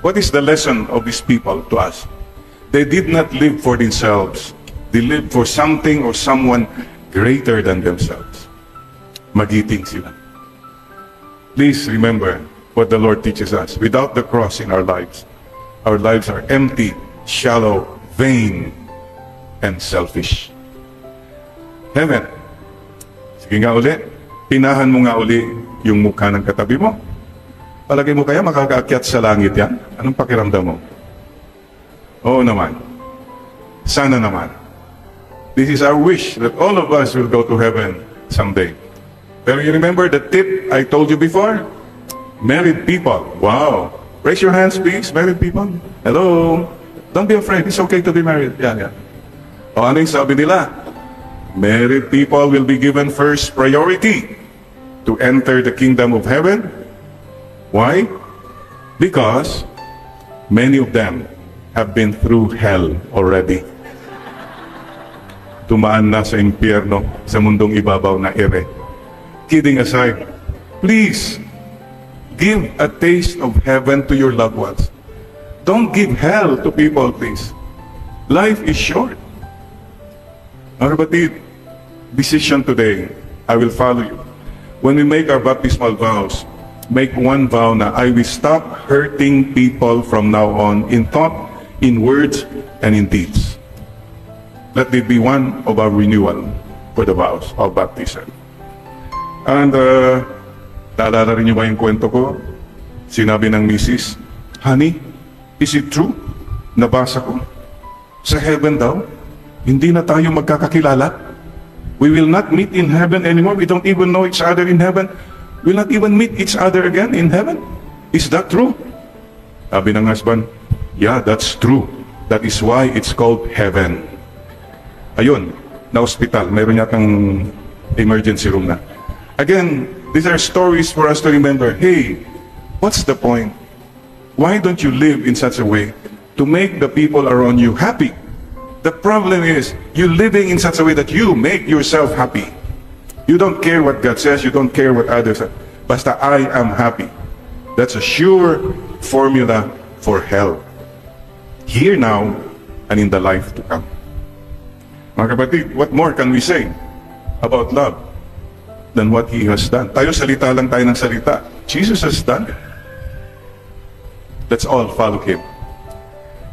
What is the lesson of these people to us? They did not live for themselves. They lived for something or someone greater than themselves. Magiting sila. Please remember what the Lord teaches us. Without the cross in our lives are empty, shallow, vain, and selfish. Heaven. Sige nga uli, pinahan mo nga uli yung mukha ng katabi mo. Palagay mo kaya makakaakyat sa langit yan? Anong pakiramdam mo? Oo naman. Sana naman. This is our wish that all of us will go to heaven someday. Pero you remember the tip I told you before? Married people. Wow. Raise your hands, please, married people. Hello. Don't be afraid. It's okay to be married. Yeah. O ano yung sabi nila? Married people will be given first priority to enter the kingdom of heaven. Why? Because many of them have been through hell already. Tumaan na sa impyerno, sa mundong ibabaw na ere. Kidding aside, please, give a taste of heaven to your loved ones. Don't give hell to people, please. Life is short. Mga kapatid, decision today, I will follow you. When we make our baptismal vows, make one vow na I will stop hurting people from now on in thought, in words, and in deeds. Let it be one of our renewal for the vows of baptism. And, naalala rin niyo ba yung kwento ko? Sinabi ng misis, honey, is it true? Nabasa ko. Sa heaven daw, hindi na tayo magkakakilala. We will not meet in heaven anymore. We don't even know each other in heaven. We will not even meet each other again in heaven. Is that true? Sabi ng husband, yeah, that's true. That is why it's called heaven. Ayun, na hospital, mayroon yatang emergency room na. Again, these are stories for us to remember, hey, what's the point? Why don't you live in such a way to make the people around you happy? The problem is, you're living in such a way that you make yourself happy. You don't care what God says, you don't care what others say. Basta I am happy. That's a sure formula for hell. Here now, and in the life to come. Mga kapatid, what more can we say about love than what He has done? Tayo salita lang tayo ng salita. Jesus has done it. Let's all follow Him.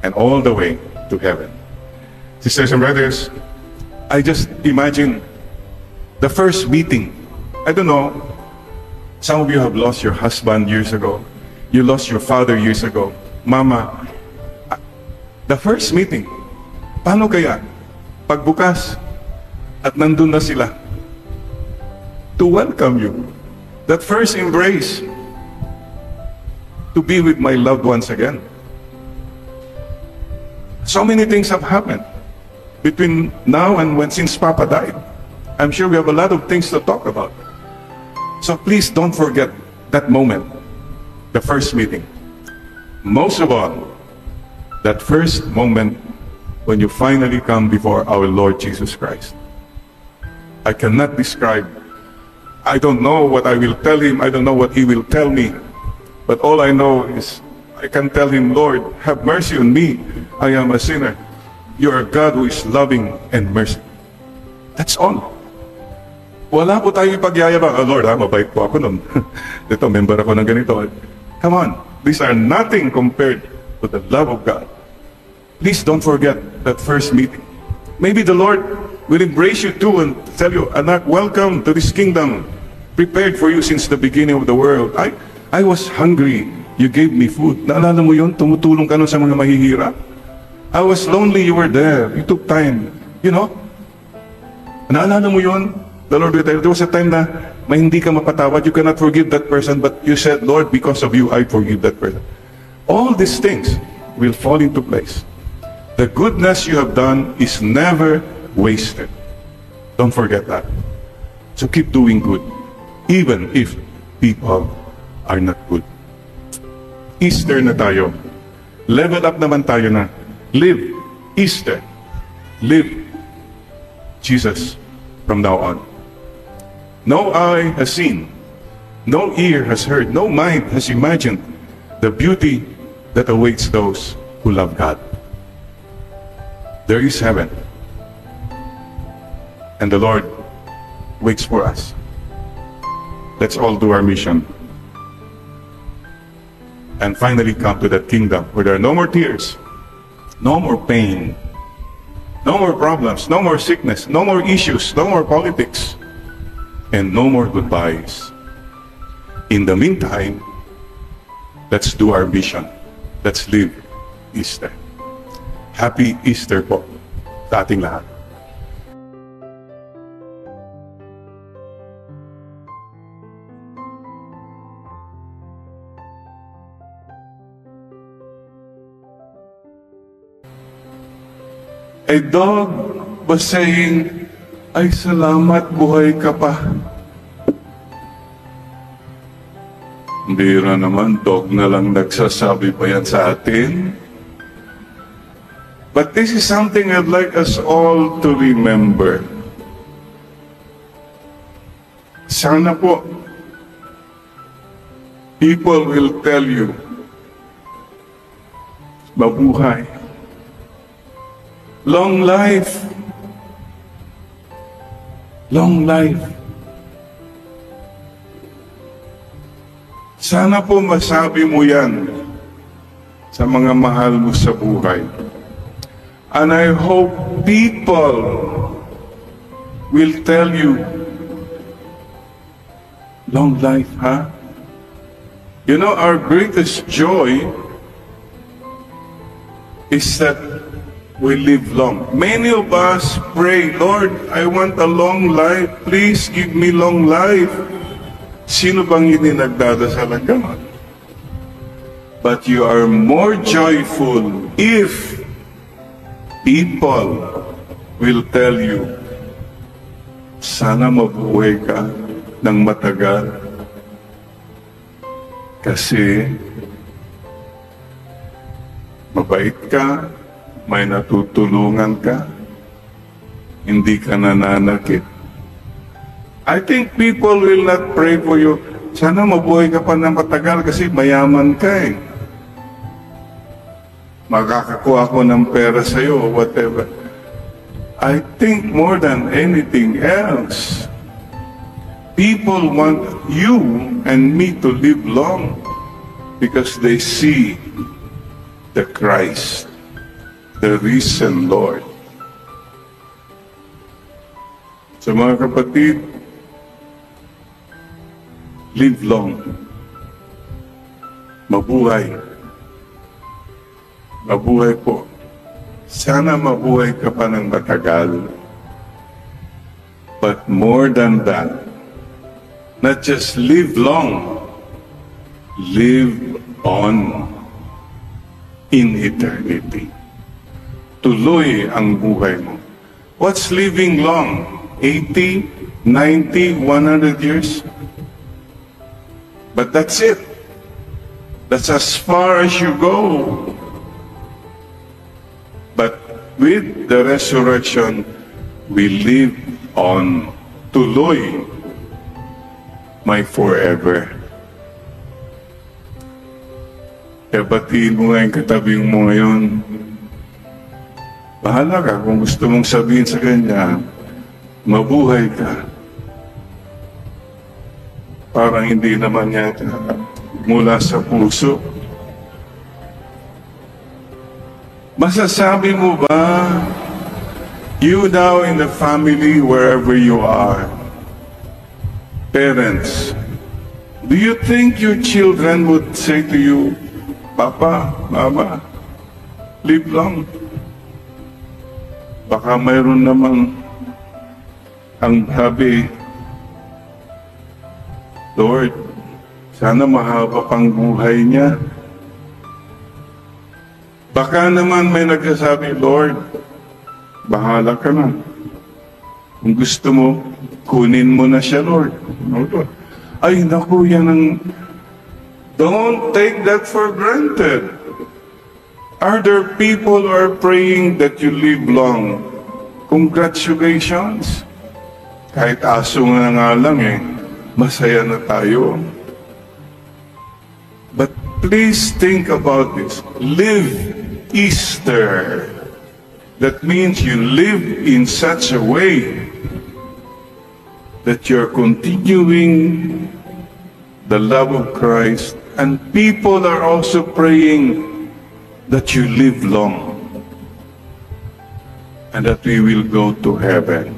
And all the way to heaven. Sisters and brothers, I just imagine the first meeting. I don't know, some of you have lost your husband years ago. You lost your father years ago. Mama, the first meeting, paano kaya? Pagbukas, at nandun na sila to welcome you. That first embrace, to be with my loved ones again. So many things have happened between now and since Papa died. I'm sure we have a lot of things to talk about. So please don't forget that moment, the first meeting. Most of all, that first moment when you finally come before our Lord Jesus Christ. I cannot describe. I don't know what I will tell Him. I don't know what He will tell me. But all I know is I can tell Him, Lord, have mercy on me. I am a sinner. You are a God who is loving and merciful. That's all. Wala po tayong ipagyayabang. Oh, Lord, mabait po ako nun. Ito, member ako ng ganito. Come on, these are nothing compared to the love of God. Please don't forget that first meeting. Maybe the Lord will embrace you too and tell you, anak, welcome to this kingdom prepared for you since the beginning of the world. I was hungry. You gave me food. Naalala mo yun? Tumutulong ka nun sa mga mahihirap. I was lonely. You were there. You took time. You know? Naalala mo yun? The Lord will tell you, there was a time na may hindi ka mapatawad. You cannot forgive that person, but you said, Lord, because of you, I forgive that person. All these things will fall into place. The goodness you have done is never wasted. Don't forget that. So keep doing good, even if people are not good. Easter na tayo. Level up naman tayo na. Live Easter. Live Jesus from now on. No eye has seen, no ear has heard, no mind has imagined the beauty that awaits those who love God. There is heaven, and the Lord waits for us. Let's all do our mission, and finally come to that kingdom where there are no more tears, no more pain, no more problems, no more sickness, no more issues, no more politics, and no more goodbyes. In the meantime, let's do our mission. Let's live Easter. Happy Easter po sa ating lahat. A dog was saying, ay salamat, buhay ka pa. Bira naman, dog na lang nagsasabi pa yan sa atin. But this is something I'd like us all to remember. Sana po, people will tell you, mabuhay. Long life. Long life. Sana po masabi mo yan sa mga mahal mo sa buhay. And I hope people will tell you, long life, huh? You know, our greatest joy is that we live long. Many of us pray, Lord, I want a long life. Please give me long life. Sino bang hindi nagdadasal ng ganon? But you are more joyful if people will tell you, sana mabuhay ka ng matagal. Kasi mabait ka, may natutulungan ka, hindi ka nananakit. I think people will not pray for you, sana mabuhay ka pa ng matagal kasi mayaman ka eh. Makakakuha ko ng pera sa'yo or whatever. I think more than anything else, people want you and me to live long because they see the Christ, the risen Lord. So mga kapatid, live long. Mabuhay. Mabuhay po. Sana mabuhay ka pa ng matagal. But more than that, not just live long, live on in eternity. Tuloy ang buhay mo. What's living long? 80, 90, 100 years? But that's it. That's as far as you go. But with the resurrection, we live on. Tuloy, my forever. Kaya batiin mo nga yung katabing mo ngayon. Bahala ka kung gusto mong sabihin sa kanya, mabuhay ka Parang hindi naman yan mula sa puso. Masasabi mo ba, you now in the family, wherever you are, parents, do you think your children would say to you, Papa, Mama, live long? Baka mayroon namang ang sabi, Lord, sana mahaba pang buhay niya. Baka naman may nagsasabi, Lord, bahala ka na. Kung gusto mo, kunin mo na siya, Lord. Ay, naku, yan ang... Don't take that for granted. Are there people who are praying that you live long? Congratulations. Kahit aso nga lang masaya na tayo. But please think about this. Live Easter. That means you live in such a way that you're continuing the love of Christ, and people are also praying that you live long and that we will go to heaven.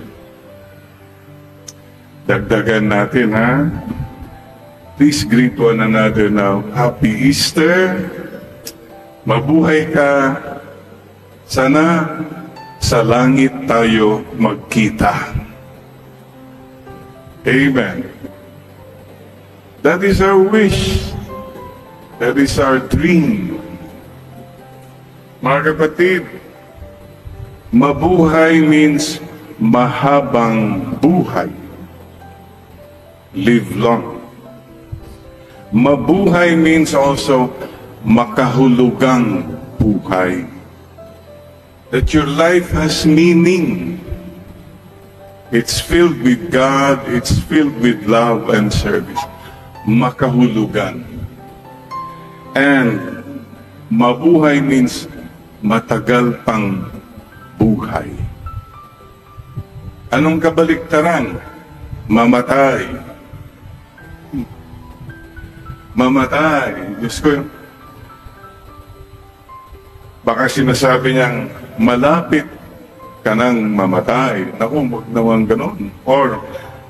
Dagdagan natin, ha? Please greet one another now. Happy Easter. Mabuhay ka. Sana sa langit tayo magkita. Amen. That is our wish. That is our dream. Mga kapatid, mabuhay means mahabang buhay. Live long. Mabuhay means also makahulugang buhay. That your life has meaning. It's filled with God, it's filled with love and service. Makahulugan. And mabuhay means matagal pang buhay. Anong kabaliktaran? Mamatay. Mamatay. Diyos ko, baka sinasabi niyang malapit ka nang mamatay. Naku, huwag naman ganon. Or,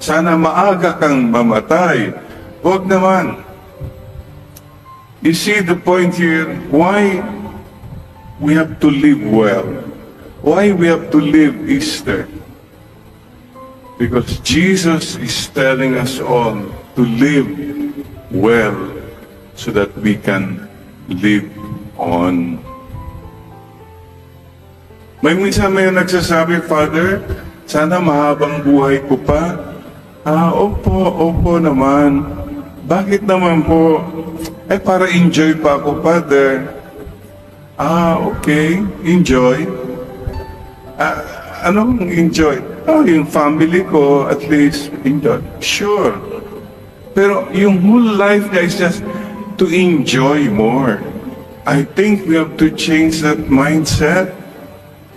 sana maaga kang mamatay. Huwag naman. You see the point here, why we have to live well? Why we have to live Easter? Because Jesus is telling us all to live well so that we can live on. May minsan may nagsasabi, Father, sana mahabang buhay ko pa. Opo naman. Bakit naman po? Para enjoy pa ako, Father. Okay, enjoy. Anong enjoy? Yung family ko, at least, enjoy. Sure. Pero yung whole life niya is just to enjoy more. I think we have to change that mindset.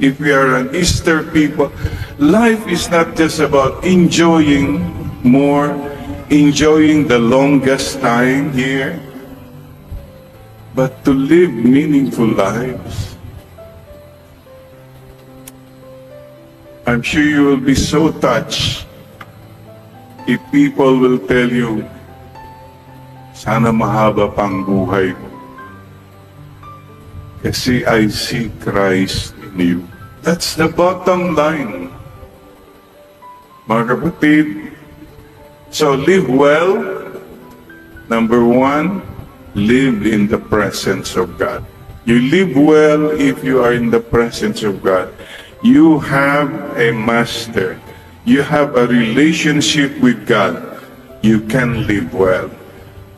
If we are an Easter people, life is not just about enjoying more, enjoying the longest time here, but to live meaningful lives. I'm sure you will be so touched if people will tell you, sana mahaba pang buhay mo. Kasi I see Christ in you. That's the bottom line. Mga kapatid, so live well. Number one, live in the presence of God. You live well if you are in the presence of God. You have a master. You have a relationship with God. You can live well.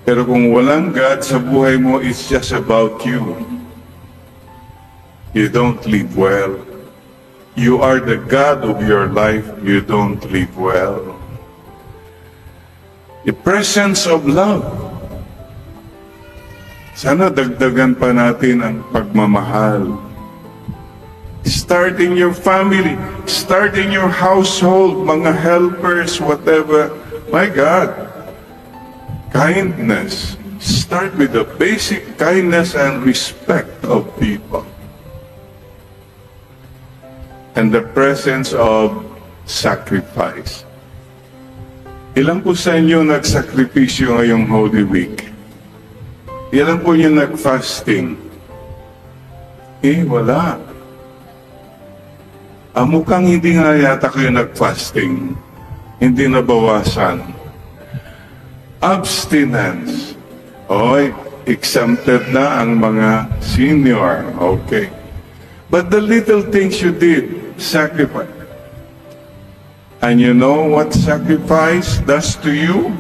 Pero kung walang God sa buhay mo, it's just about you. You don't live well. You are the God of your life. You don't live well. The presence of love. Sana dagdagan pa natin ang pagmamahal. Start in your family. Start in your household. Mga helpers, whatever. My God. kindness. Start with the basic kindness and respect of people. And the presence of sacrifice. Ilan po sa inyo nagsakripisyo ngayong Holy Week? Ilan po yung nag-fasting? Wala. Mukhang hindi nga yata kayo nag-fasting. Hindi nabawasan. Abstinence. Exempted na ang mga senior. Okay. But the little things you did, sacrifice. And you know what sacrifice does to you?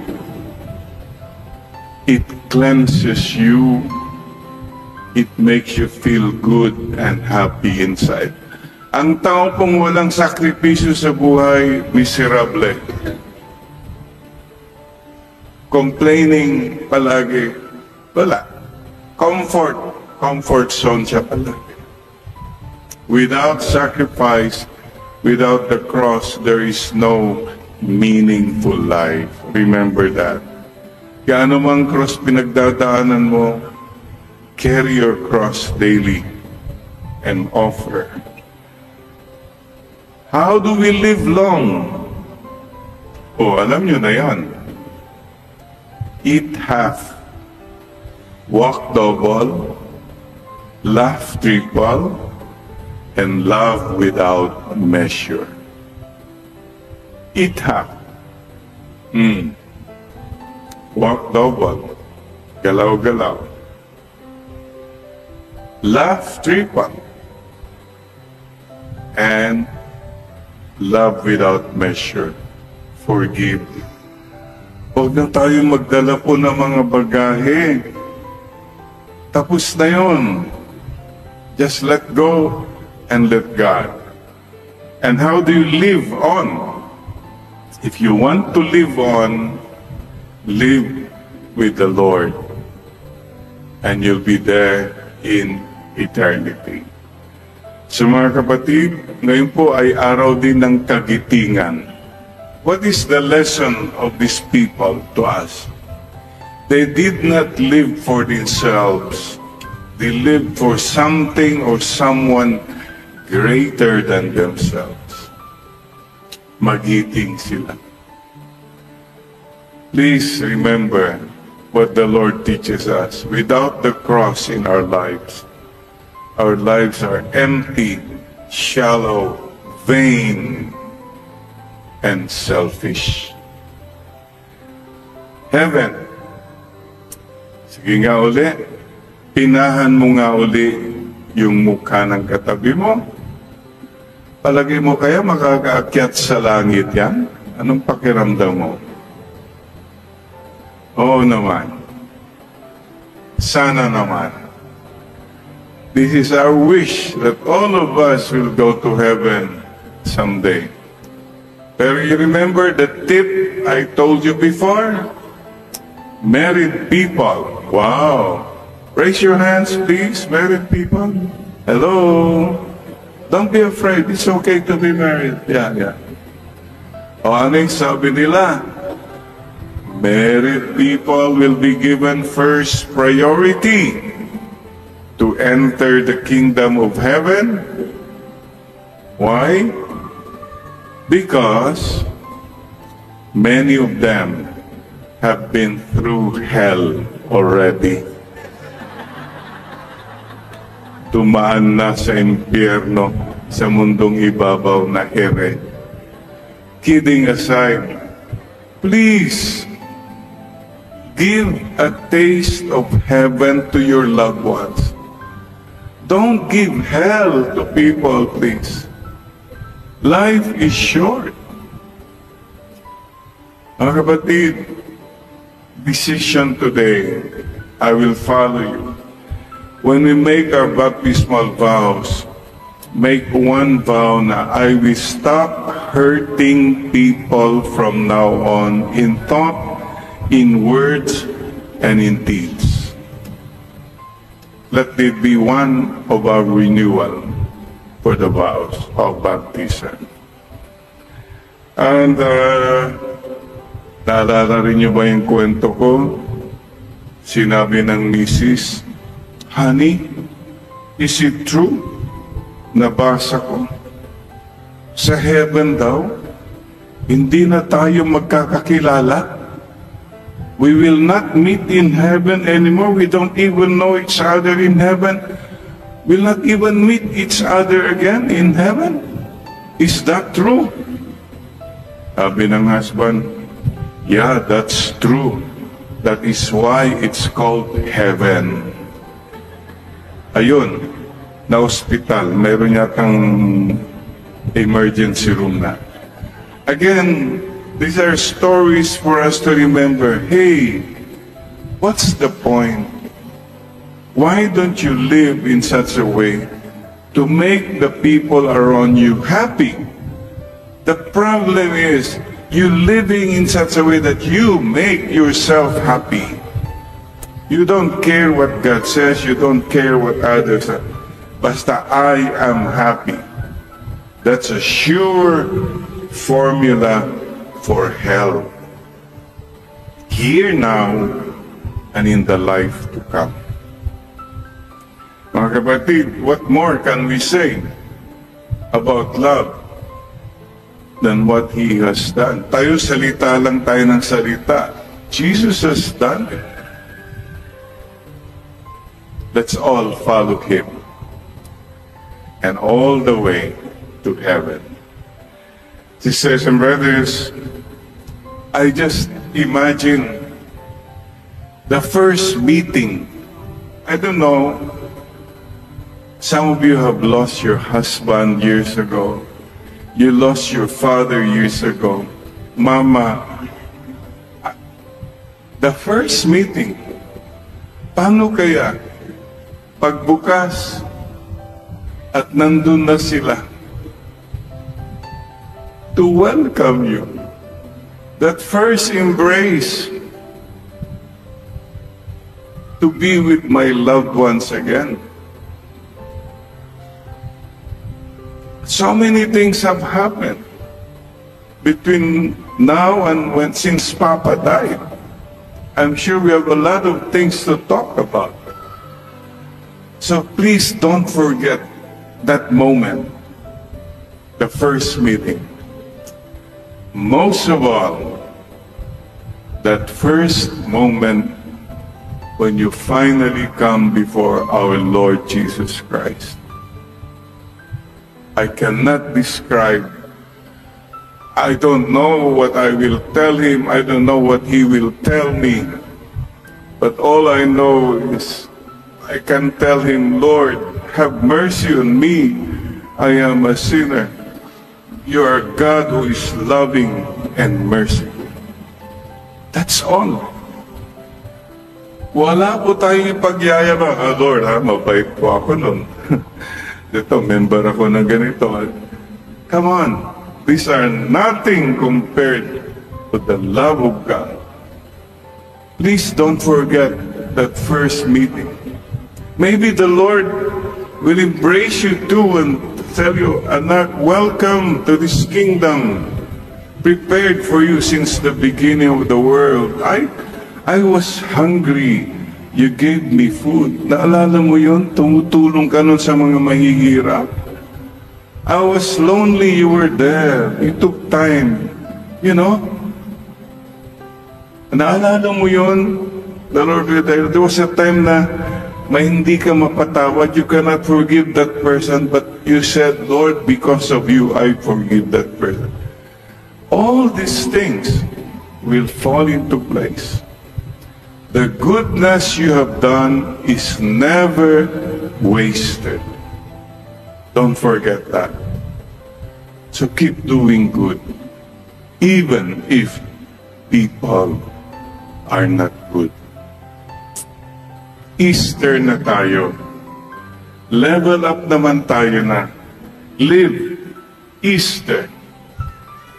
It cleanses you. It makes you feel good and happy inside. Ang tao pong walang sakripisyo sa buhay, miserable. Complaining palagi, wala. Comfort zone siya palagi. Without sacrifice, without the cross, there is no meaningful life. Remember that. Kaya anumang cross pinagdadaanan mo, carry your cross daily and offer. How do we live long? Alam nyo na yan. Eat half, walk double, laugh triple, and love without measure. Eat half. Walk double. Galaw-galaw. Laugh triple. And love without measure. Forgive. Huwag na tayo magdala po ng mga bagahe. Tapos na yun. Just let go and let God. And how do you live on? If you want to live on, live with the Lord. And you'll be there in eternity. So mga kapatid, ngayon po ay araw din ng kagitingan. What is the lesson of these people to us? They did not live for themselves. They lived for something or someone greater than themselves. Magiting sila. Please remember what the Lord teaches us. Without the cross in our lives are empty, shallow, vain, and selfish. Heaven. Sige nga uli, pinahan mo nga uli yung mukha ng katabi mo. Palagi mo kaya makakaakyat sa langit yan? Anong pakiramdam mo? Oo naman. Sana naman. This is our wish that all of us will go to heaven someday. Pero you remember the tip I told you before? Married people. Wow. Raise your hands, please, married people. Hello. Don't be afraid. It's okay to be married. Yeah. Ano yung sabi nila? Married people will be given first priority to enter the kingdom of heaven. Why? Because many of them have been through hell already. Tumaan na sa impyerno, sa mundong ibabaw na ere. Kidding aside, please, give a taste of heaven to your loved ones. Don't give hell to people, please. Life is short. Mga kapatid, decision today, I will follow you. When we make our baptismal vows, make one vow na I will stop hurting people from now on in thought, in words, and in deeds. Let it be one of our renewal for the vows of baptism. And naalala rin niyo ba yung kwento ko? Sinabi ng misis, "Honey, is it true? Nabasa ko. Sa heaven daw, hindi na tayo magkakakilala. We will not meet in heaven anymore. We don't even know each other in heaven. We'll not even meet each other again in heaven. Is that true?" Sabi ng husband, "Yeah, that's true. That is why it's called heaven." Ayun, na hospital, meron yatang emergency room na. Again, these are stories for us to remember. Hey, what's the point? Why don't you live in such a way to make the people around you happy? The problem is, you living in such a way that you make yourself happy. You don't care what God says, you don't care what others say. Basta I am happy. That's a sure formula for hell. Here now and in the life to come. Mga kapatid, what more can we say about love than what He has done? Tayo salita lang tayo ng salita. Jesus has done it. Let's all follow Him. And all the way to heaven. Sisters and brothers, I just imagine the first meeting. I don't know, some of you have lost your husband years ago. You lost your father years ago. Mama, the first meeting, paano kaya pagbukas at nandun na sila to welcome you? That first embrace, to be with my loved ones again. So many things have happened between now and since Papa died. I'm sure we have a lot of things to talk about. So please don't forget that moment, the first meeting. Most of all, that first moment when you finally come before our Lord Jesus Christ. I cannot describe. I don't know what I will tell Him. I don't know what He will tell me. But all I know is I can tell Him, "Lord, have mercy on me. I am a sinner. You are God who is loving and merciful." That's all. Wala po tayong ipagyayabang, "Lord, mabait po ako nun." Ito, member ako ng ganito. Come on. These are nothing compared to the love of God. Please don't forget that first meeting. Maybe the Lord will embrace you too and tell you, "Anak, welcome to this kingdom prepared for you since the beginning of the world. I was hungry. You gave me food." Naalala mo yun? Tumutulong ka nun sa mga mahihirap. I was lonely. You were there. You took time. You know? Naalala mo yun? The Lord will tell you, there was a time na may hindi ka mapatawad. You cannot forgive that person. But you said, "Lord, because of you, I forgive that person." All these things will fall into place. The goodness you have done is never wasted. Don't forget that. So keep doing good, even if people are not good. Easter na tayo. Level up naman tayo na. Live Easter.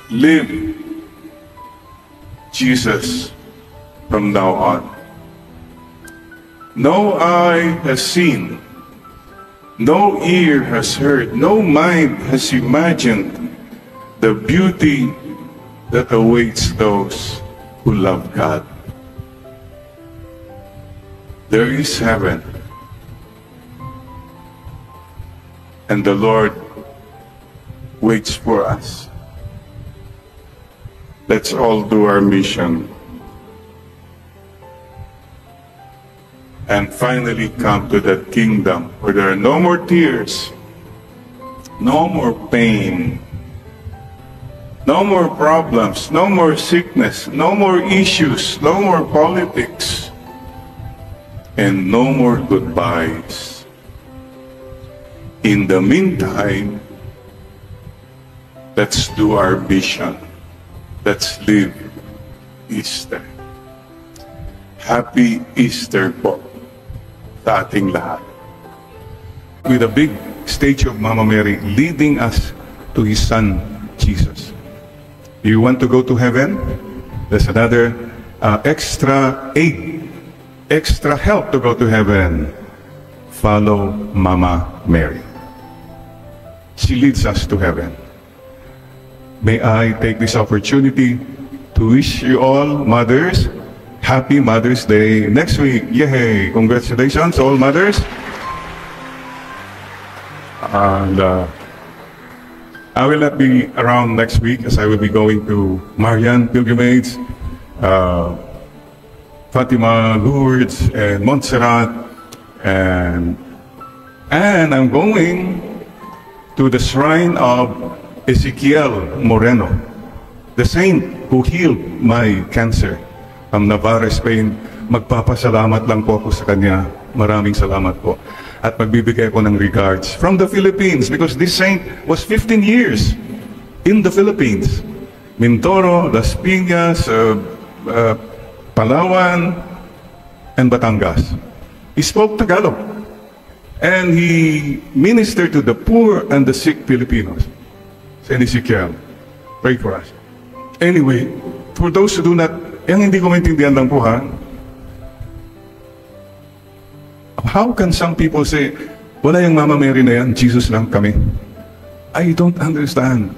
Live Jesus from now on. No eye has seen, no ear has heard, no mind has imagined the beauty that awaits those who love God. there is heaven. And the Lord waits for us. Let's all do our mission. And finally come to that kingdom where there are no more tears, no more pain, no more problems, no more sickness, no more issues, no more politics, and no more goodbyes. In the meantime, let's do our mission. Let's live Easter. Happy Easter po sa ating lahat. With a big statue of Mama Mary leading us to His Son, Jesus. You want to go to heaven? There's another extra aid, extra help to go to heaven. Follow Mama Mary. She leads us to heaven. May I take this opportunity to wish you all mothers Happy Mother's Day next week. Yay! Congratulations all mothers. And I will not be around next week as I will be going to Marian pilgrimage, Fatima, Lourdes, and Montserrat, and I'm going to the shrine of Ezekiel Moreno, the saint who healed my cancer from Navarra, Spain. Magpapasalamat lang po ako sa kanya. Maraming salamat po. At magbibigay ko ng regards from the Philippines because this saint was 15 years in the Philippines. Mindoro, Las Piñas, Palawan, and Batangas. He spoke Tagalog. And he ministered to the poor and the sick Filipinos. Saint Ezekiel, pray for us. Anyway, for those who do not, yung hindi ko maintindihan lang po ha, how can some people say, wala yung Mama Mary na yan, Jesus lang kami? I don't understand.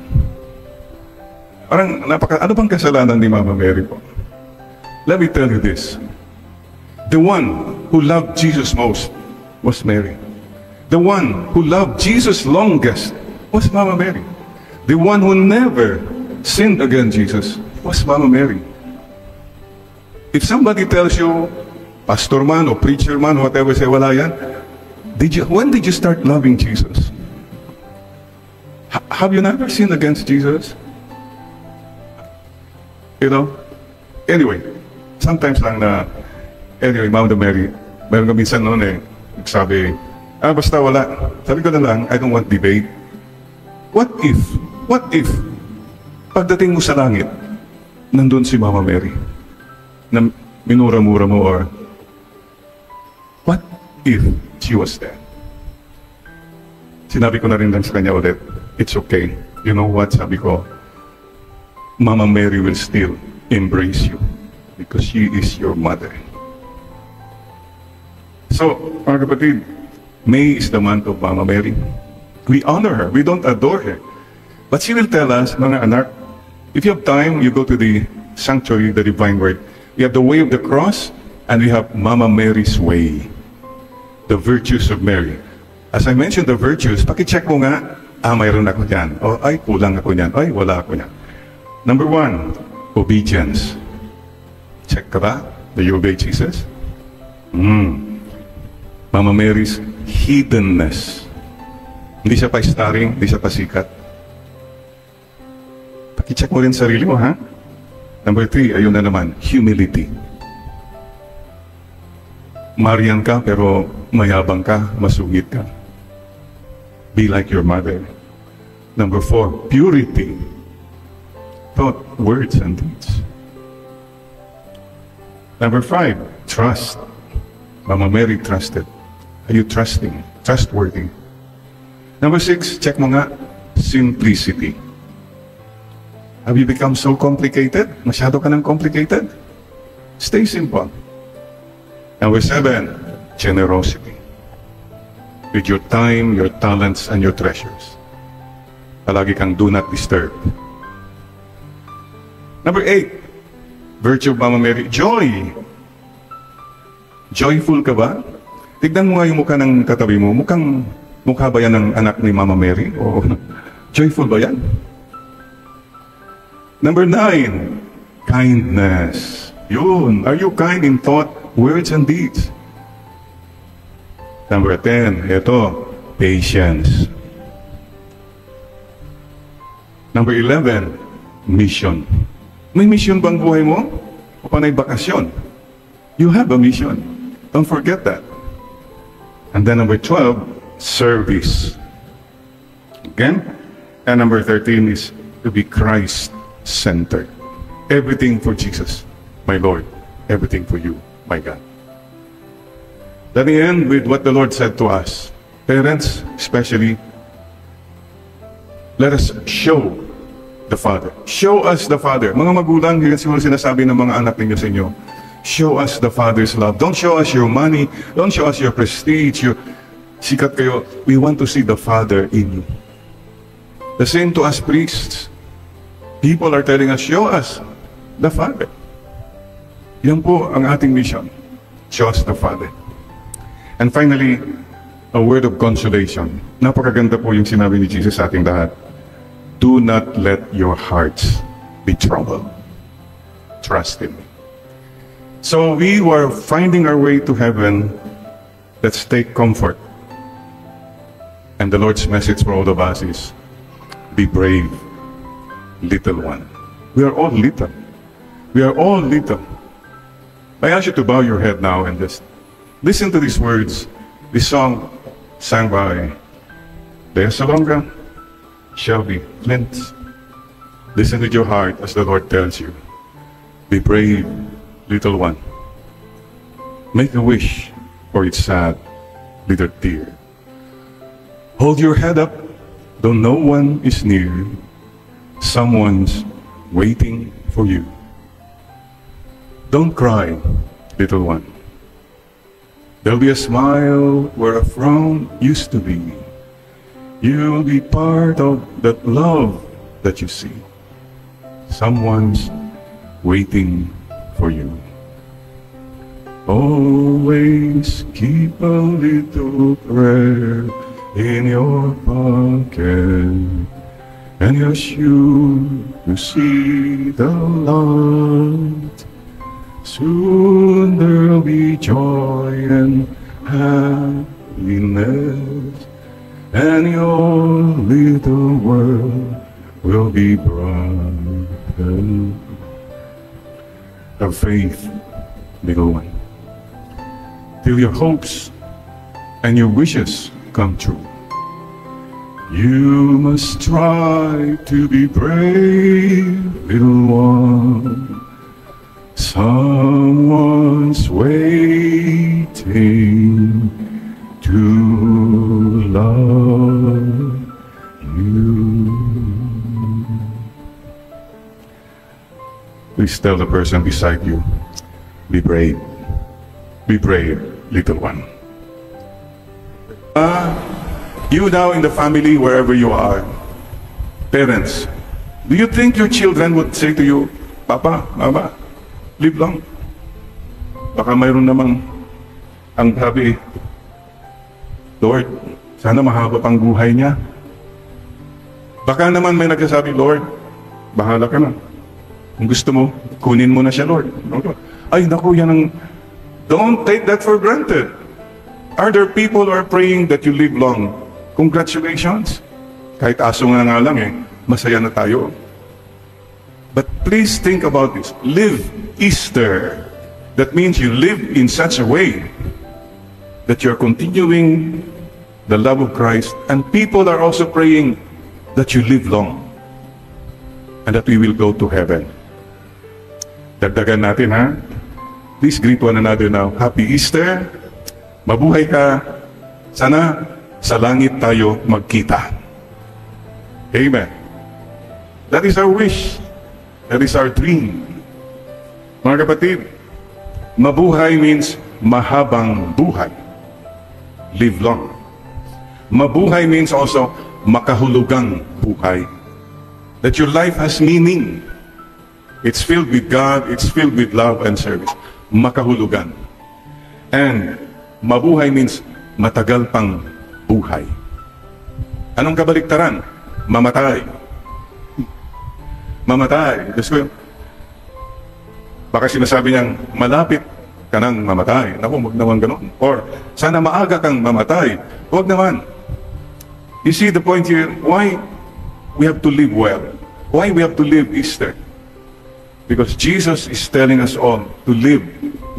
Parang, ano bang kasalanan ni Mama Mary po? Let me tell you this. The one who loved Jesus most was Mary. The one who loved Jesus longest was Mama Mary. The one who never sinned against Jesus was Mama Mary. If somebody tells you, pastor man or preacher man, whatever, say, wala yan, when did you start loving Jesus? Have you never sinned against Jesus? You know? Anyway, sometimes lang na, anyway, Mama Mary, meron ka minsan noon eh, sabi, basta wala. Sabi ko na lang, I don't want debate. What if, pagdating mo sa langit, nandun si Mama Mary, na minura-mura mo, or what if she was there? Sinabi ko na rin lang sa kanya ulit, it's okay. You know what, sabi ko, Mama Mary will still embrace you because she is your mother. So, mga kapatid, May is the month of Mama Mary. We honor her. We don't adore her. But she will tell us, mga anak, if you have time, you go to the sanctuary, the divine word. We have the way of the cross, and we have Mama Mary's way. The virtues of Mary. As I mentioned, the virtues, pakicheck mo nga, mayroon ako dyan. O, ay, kulang ako dyan. Ay, wala ako dyan. Number 1, obedience. Check ka ba? Do you obey Jesus? Mama Mary's hiddenness. Hindi siya pa-starring, hindi siya pa-sikat. Pakicheck mo rin sarili mo, ha? Number 3, ayun na naman, humility. Marian ka, pero mayabang ka, masugid ka. Be like your mother. Number 4, purity. Thought, words, and deeds. Number 5, trust. Mama Mary trusted. Are you trusting? Trustworthy. Number 6, check mo nga, simplicity. Have you become so complicated? Masyado ka ng complicated? Stay simple. Number 7, generosity. With your time, your talents, and your treasures. Palagi kang do not disturb. Number 8, virtue of Mama Mary, joy. Joyful ka ba? Tignan mo nga yung mukha ng katabi mo. Mukha ba yan ng anak ni Mama Mary? O joyful ba yan? Number 9, kindness. Yun. Are you kind in thought, words, and deeds? Number 10, ito, patience. Number 11, mission. May mission bang buhay mo? O panay bakasyon? You have a mission. Don't forget that. And then number 12, service. Again? And number 13 is to be Christ-centered. Everything for Jesus, my Lord. Everything for you, my God. Let me end with what the Lord said to us. Parents, especially, let us show the Father. Show us the Father. Mga magulang, yun siguro sinasabi ng mga anak ninyo sa inyo. Show us the Father's love. Don't show us your money. Don't show us your prestige. Your sikat kayo. We want to see the Father in you. The same to us priests. People are telling us, show us the Father. Yan po ang ating mission. Show us the Father. And finally, a word of consolation. Napakaganda po yung sinabi ni Jesus sa ating lahat. Do not let your hearts be troubled. Trust Him. So we were finding our way to heaven. Let's take comfort. And the Lord's message for all of us is, be brave, little one. We are all little. We are all little. I ask you to bow your head now and just listen to these words. This song sang by Lea Salonga, Shelby Flint. Listen with your heart as the Lord tells you. Be brave, little one. Make a wish for its sad little tear. Hold your head up, though no one is near. Someone's waiting for you. Don't cry, little one. There'll be a smile where a frown used to be. You'll be part of that love that you see. Someone's waiting for you. Always keep a little prayer in your pocket, and you're sure to see the light. Soon there'll be joy and happiness, and your little world will be brighter. Have faith, little one, till your hopes and your wishes come true. You must try to be brave, little one. Someone's waiting to love you. Please tell the person beside you, be brave, little one. You now in the family, wherever you are, parents, do you think your children would say to you, Papa, Mama, live long? Baka mayroon namang ang sabi, Lord, sana mahaba pang buhay niya. Baka naman may nagsasabi, Lord, bahala ka na. Kung gusto mo, kunin mo na siya, Lord. Ay, naku, yan ang... Don't take that for granted. Are there people who are praying that you live long? Congratulations. Kahit aso nga lang masaya na tayo. But please think about this. Live Easter. That means you live in such a way that you're continuing the love of Christ, and people are also praying that you live long and that we will go to heaven. Dagdagan natin, ha? Please greet one another now. Happy Easter. Mabuhay ka. Sana sa langit tayo magkita. Amen. That is our wish. That is our dream. Mga kapatid, mabuhay means mahabang buhay. Live long. Mabuhay means also makahulugang buhay. That your life has meaning. It's filled with God, it's filled with love and service. Makahulugan. And mabuhay means matagal pang buhay. Anong kabaliktaran? Mamatay. Mamatay. Diyos ko yun. Baka sinasabi niyang, malapit ka nang mamatay. Naku, huwag naman ganun. Or, sana maaga kang mamatay. Huwag naman. You see the point here, why we have to live well? Why we have to live Easter? Because Jesus is telling us all to live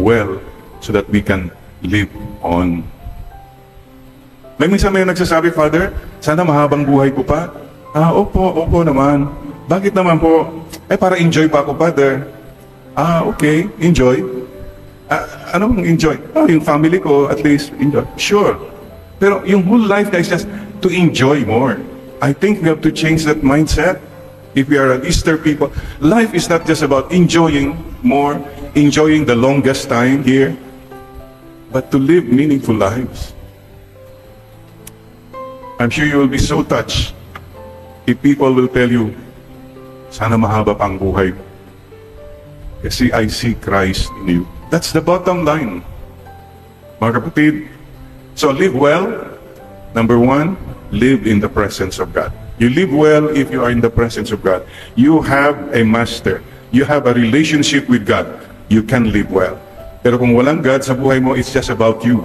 well so that we can live on. May minsan may nagsasabi, Father, sana mahabang buhay ko pa. Opo naman. Bakit naman po? Para enjoy pa ako, Father. Okay, enjoy. Anong enjoy? Yung family ko, at least, enjoy. Sure. Pero yung whole life is just to enjoy more. I think we have to change that mindset. If we are an Easter people, life is not just about enjoying more, enjoying the longest time here, but to live meaningful lives. I'm sure you will be so touched if people will tell you, sana mahaba pang buhay. Kasi I see Christ in you. That's the bottom line. Mga kapatid, so live well. Number one, live in the presence of God. You live well if you are in the presence of God. You have a master. You have a relationship with God. You can live well. Pero kung walang God sa buhay mo, it's just about you.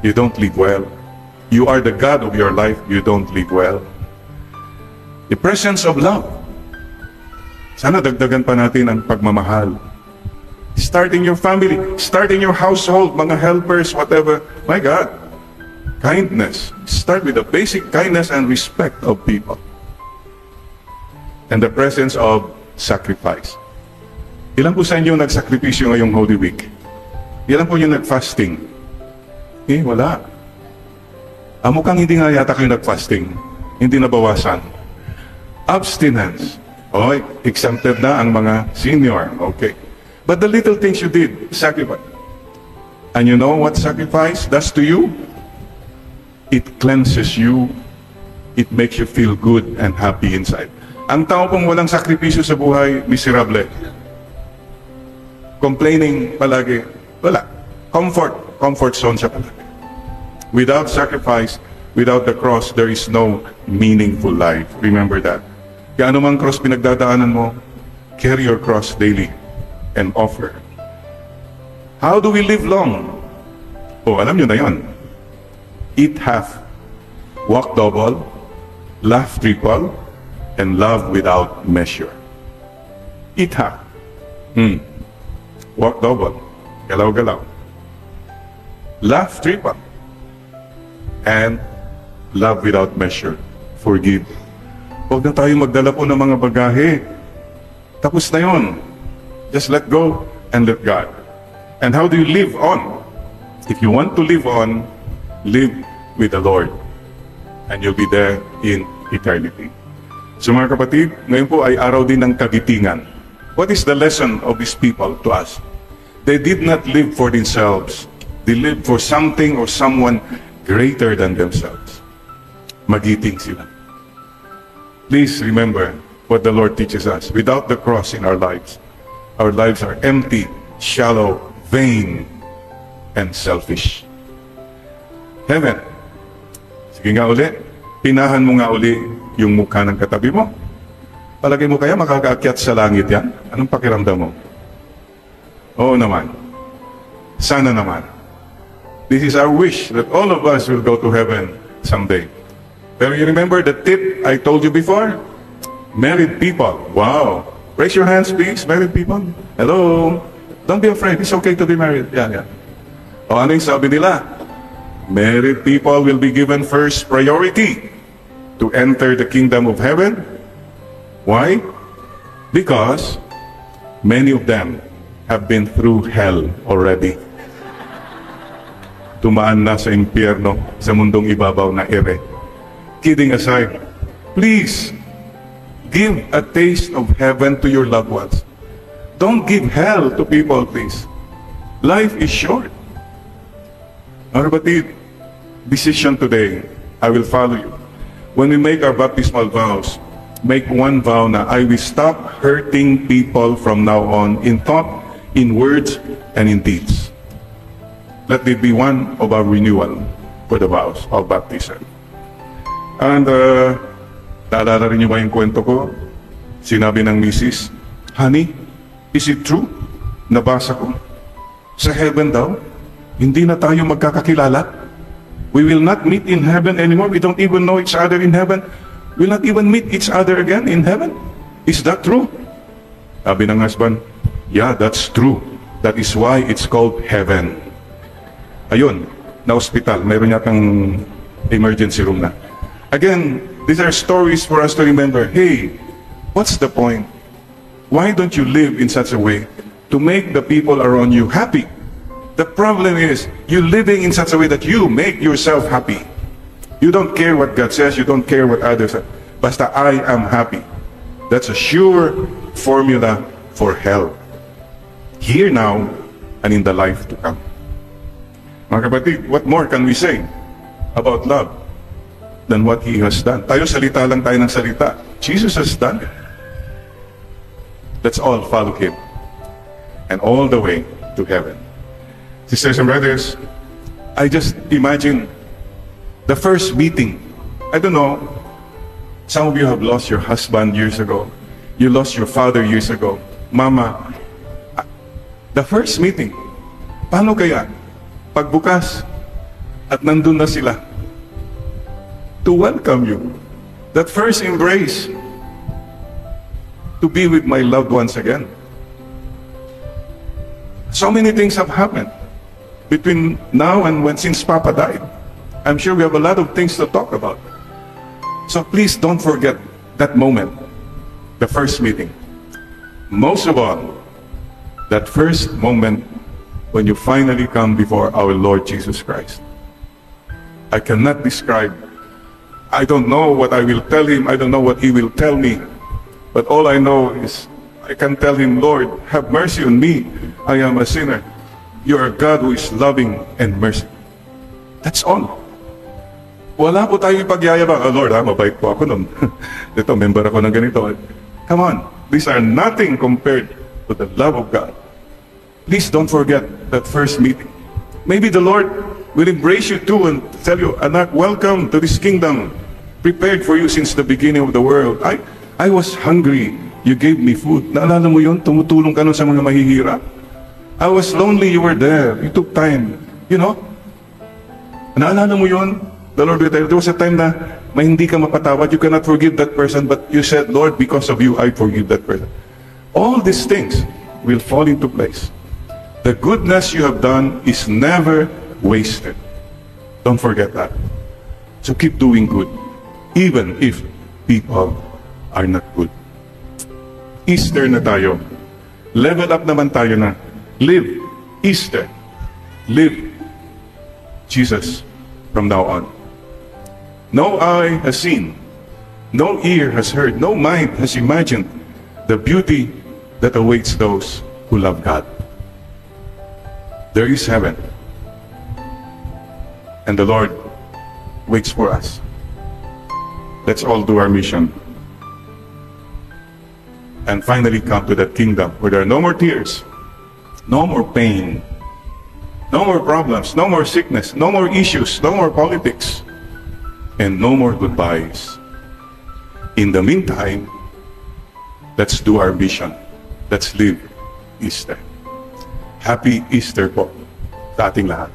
You don't live well. You are the God of your life. You don't live well. The presence of love. Sana dagdagan pa natin ang pagmamahal. Start in your family. Start in your household. Mga helpers, whatever. My God. Kindness. Start with the basic kindness and respect of people. And the presence of sacrifice. Ilan po sa inyo nagsakripisyo ngayong Holy Week? Ilan po yung nag-fasting? Wala. Mukhang hindi nga yata kayo nag-fasting. Hindi nabawasan. Abstinence. Exempted na ang mga senior. Okay. But the little things you did, sacrifice. And you know what sacrifice does to you? It cleanses you. It makes you feel good and happy inside. Ang tao pong walang sakripisyo sa buhay, miserable. Complaining palagi, wala. Comfort zone siya palagi. Without sacrifice, without the cross, there is no meaningful life. Remember that. Kaya anumang cross pinagdadaanan mo, carry your cross daily and offer. How do we live long? Alam nyo na yan. Eat half, walk double, laugh triple, and love without measure. Eat half. Walk double, galaw-galaw. Laugh triple, and love without measure. Forgive. Huwag na tayo magdala po ng mga bagahe. Tapos na yun. Just let go and let God. And how do you live on? If you want to live on, live with the Lord. And you'll be there in eternity. So mga kapatid, ngayon po ay araw din ng kagitingan. What is the lesson of these people to us? They did not live for themselves. They lived for something or someone greater than themselves. Magiting sila. Please remember what the Lord teaches us. Without the cross in our lives are empty, shallow, vain, and selfish. Heaven. Sige nga uli, pinahan mo nga uli yung mukha ng katabi mo. Palagay mo kaya makakaakyat sa langit yan? Anong pakiramdam mo? Oo naman. Sana naman. This is our wish that all of us will go to heaven someday. Pero you remember the tip I told you before? Married people. Wow. Raise your hands, please. Married people. Hello. Don't be afraid. It's okay to be married. Yeah. Ano yung sabi nila? Married people will be given first priority to enter the kingdom of heaven. Why? Because many of them have been through hell already. Tumaan na sa impyerno, sa mundong ibabaw na ere. Kidding aside, please, give a taste of heaven to your loved ones. Don't give hell to people, please. Life is short. Our decision today, I will follow you. When we make our baptismal vows, make one vow na I will stop hurting people from now on in thought, in words, and in deeds. let it be one of our renewal for the vows of baptism. And naalala rin niyo ba yung kwento ko? Sinabi ng misis, "Honey, is it true? Nabasa ko. Sa heaven daw, hindi na tayo magkakakilala. We will not meet in heaven anymore. We don't even know each other in heaven. We'll not even meet each other again in heaven. Is that true?" Sabi ng husband, "Yeah, that's true. That is why it's called heaven." Ayun, na hospital, mayroon yatang emergency room na. Again, these are stories for us to remember. Hey, what's the point? Why don't you live in such a way to make the people around you happy? The problem is, you living in such a way that you make yourself happy. You don't care what God says, you don't care what others say. Basta I am happy. That's a sure formula for hell. Here now, and in the life to come. Mga kapatid, what more can we say about love than what He has done? Tayo salita lang tayo ng salita. Jesus has done it. Let's all follow Him. And all the way to heaven. Sisters and brothers, I just imagine the first meeting. I don't know, some of you have lost your husband years ago. You lost your father years ago. Mama, the first meeting, paano kaya pagbukas at nandun na sila to welcome you? That first embrace, to be with my loved ones again. So many things have happened between now and since Papa died. I'm sure we have a lot of things to talk about. So please don't forget that moment, the first meeting. Most of all, that first moment when you finally come before our Lord Jesus Christ. I cannot describe. I don't know what I will tell Him. I don't know what He will tell me. But all I know is I can tell Him, "Lord, have mercy on me. I am a sinner. You are a God who is loving and merciful." That's all. Wala po tayong pagyayabang, "Oh Lord, mabait po ako nun. Ito, member ako ng ganito." Come on. These are nothing compared to the love of God. Please don't forget that first meeting. Maybe the Lord will embrace you too and tell you, "Anak, welcome to this kingdom prepared for you since the beginning of the world. I was hungry. You gave me food." Naalala mo yun? Tumutulong ka nun sa mga mahihirap. I was lonely. You were there. You took time. You know? Naalala mo yun? The Lord will tell you, there was a time na may hindi ka mapatawad. You cannot forgive that person, but you said, "Lord, because of you, I forgive that person." All these things will fall into place. The goodness you have done is never wasted. Don't forget that. So keep doing good, even if people are not good. Easter na tayo. Level up naman tayo na. Live Easter. Live Jesus from now on. No eye has seen, no ear has heard, no mind has imagined the beauty that awaits those who love God. There is heaven, and the Lord waits for us. Let's all do our mission and finally come to that kingdom where there are no more tears, no more pain, no more problems, no more sickness, no more issues, no more politics, and no more goodbyes. In the meantime, let's do our mission. Let's live Easter. Happy Easter po sa ating lahat.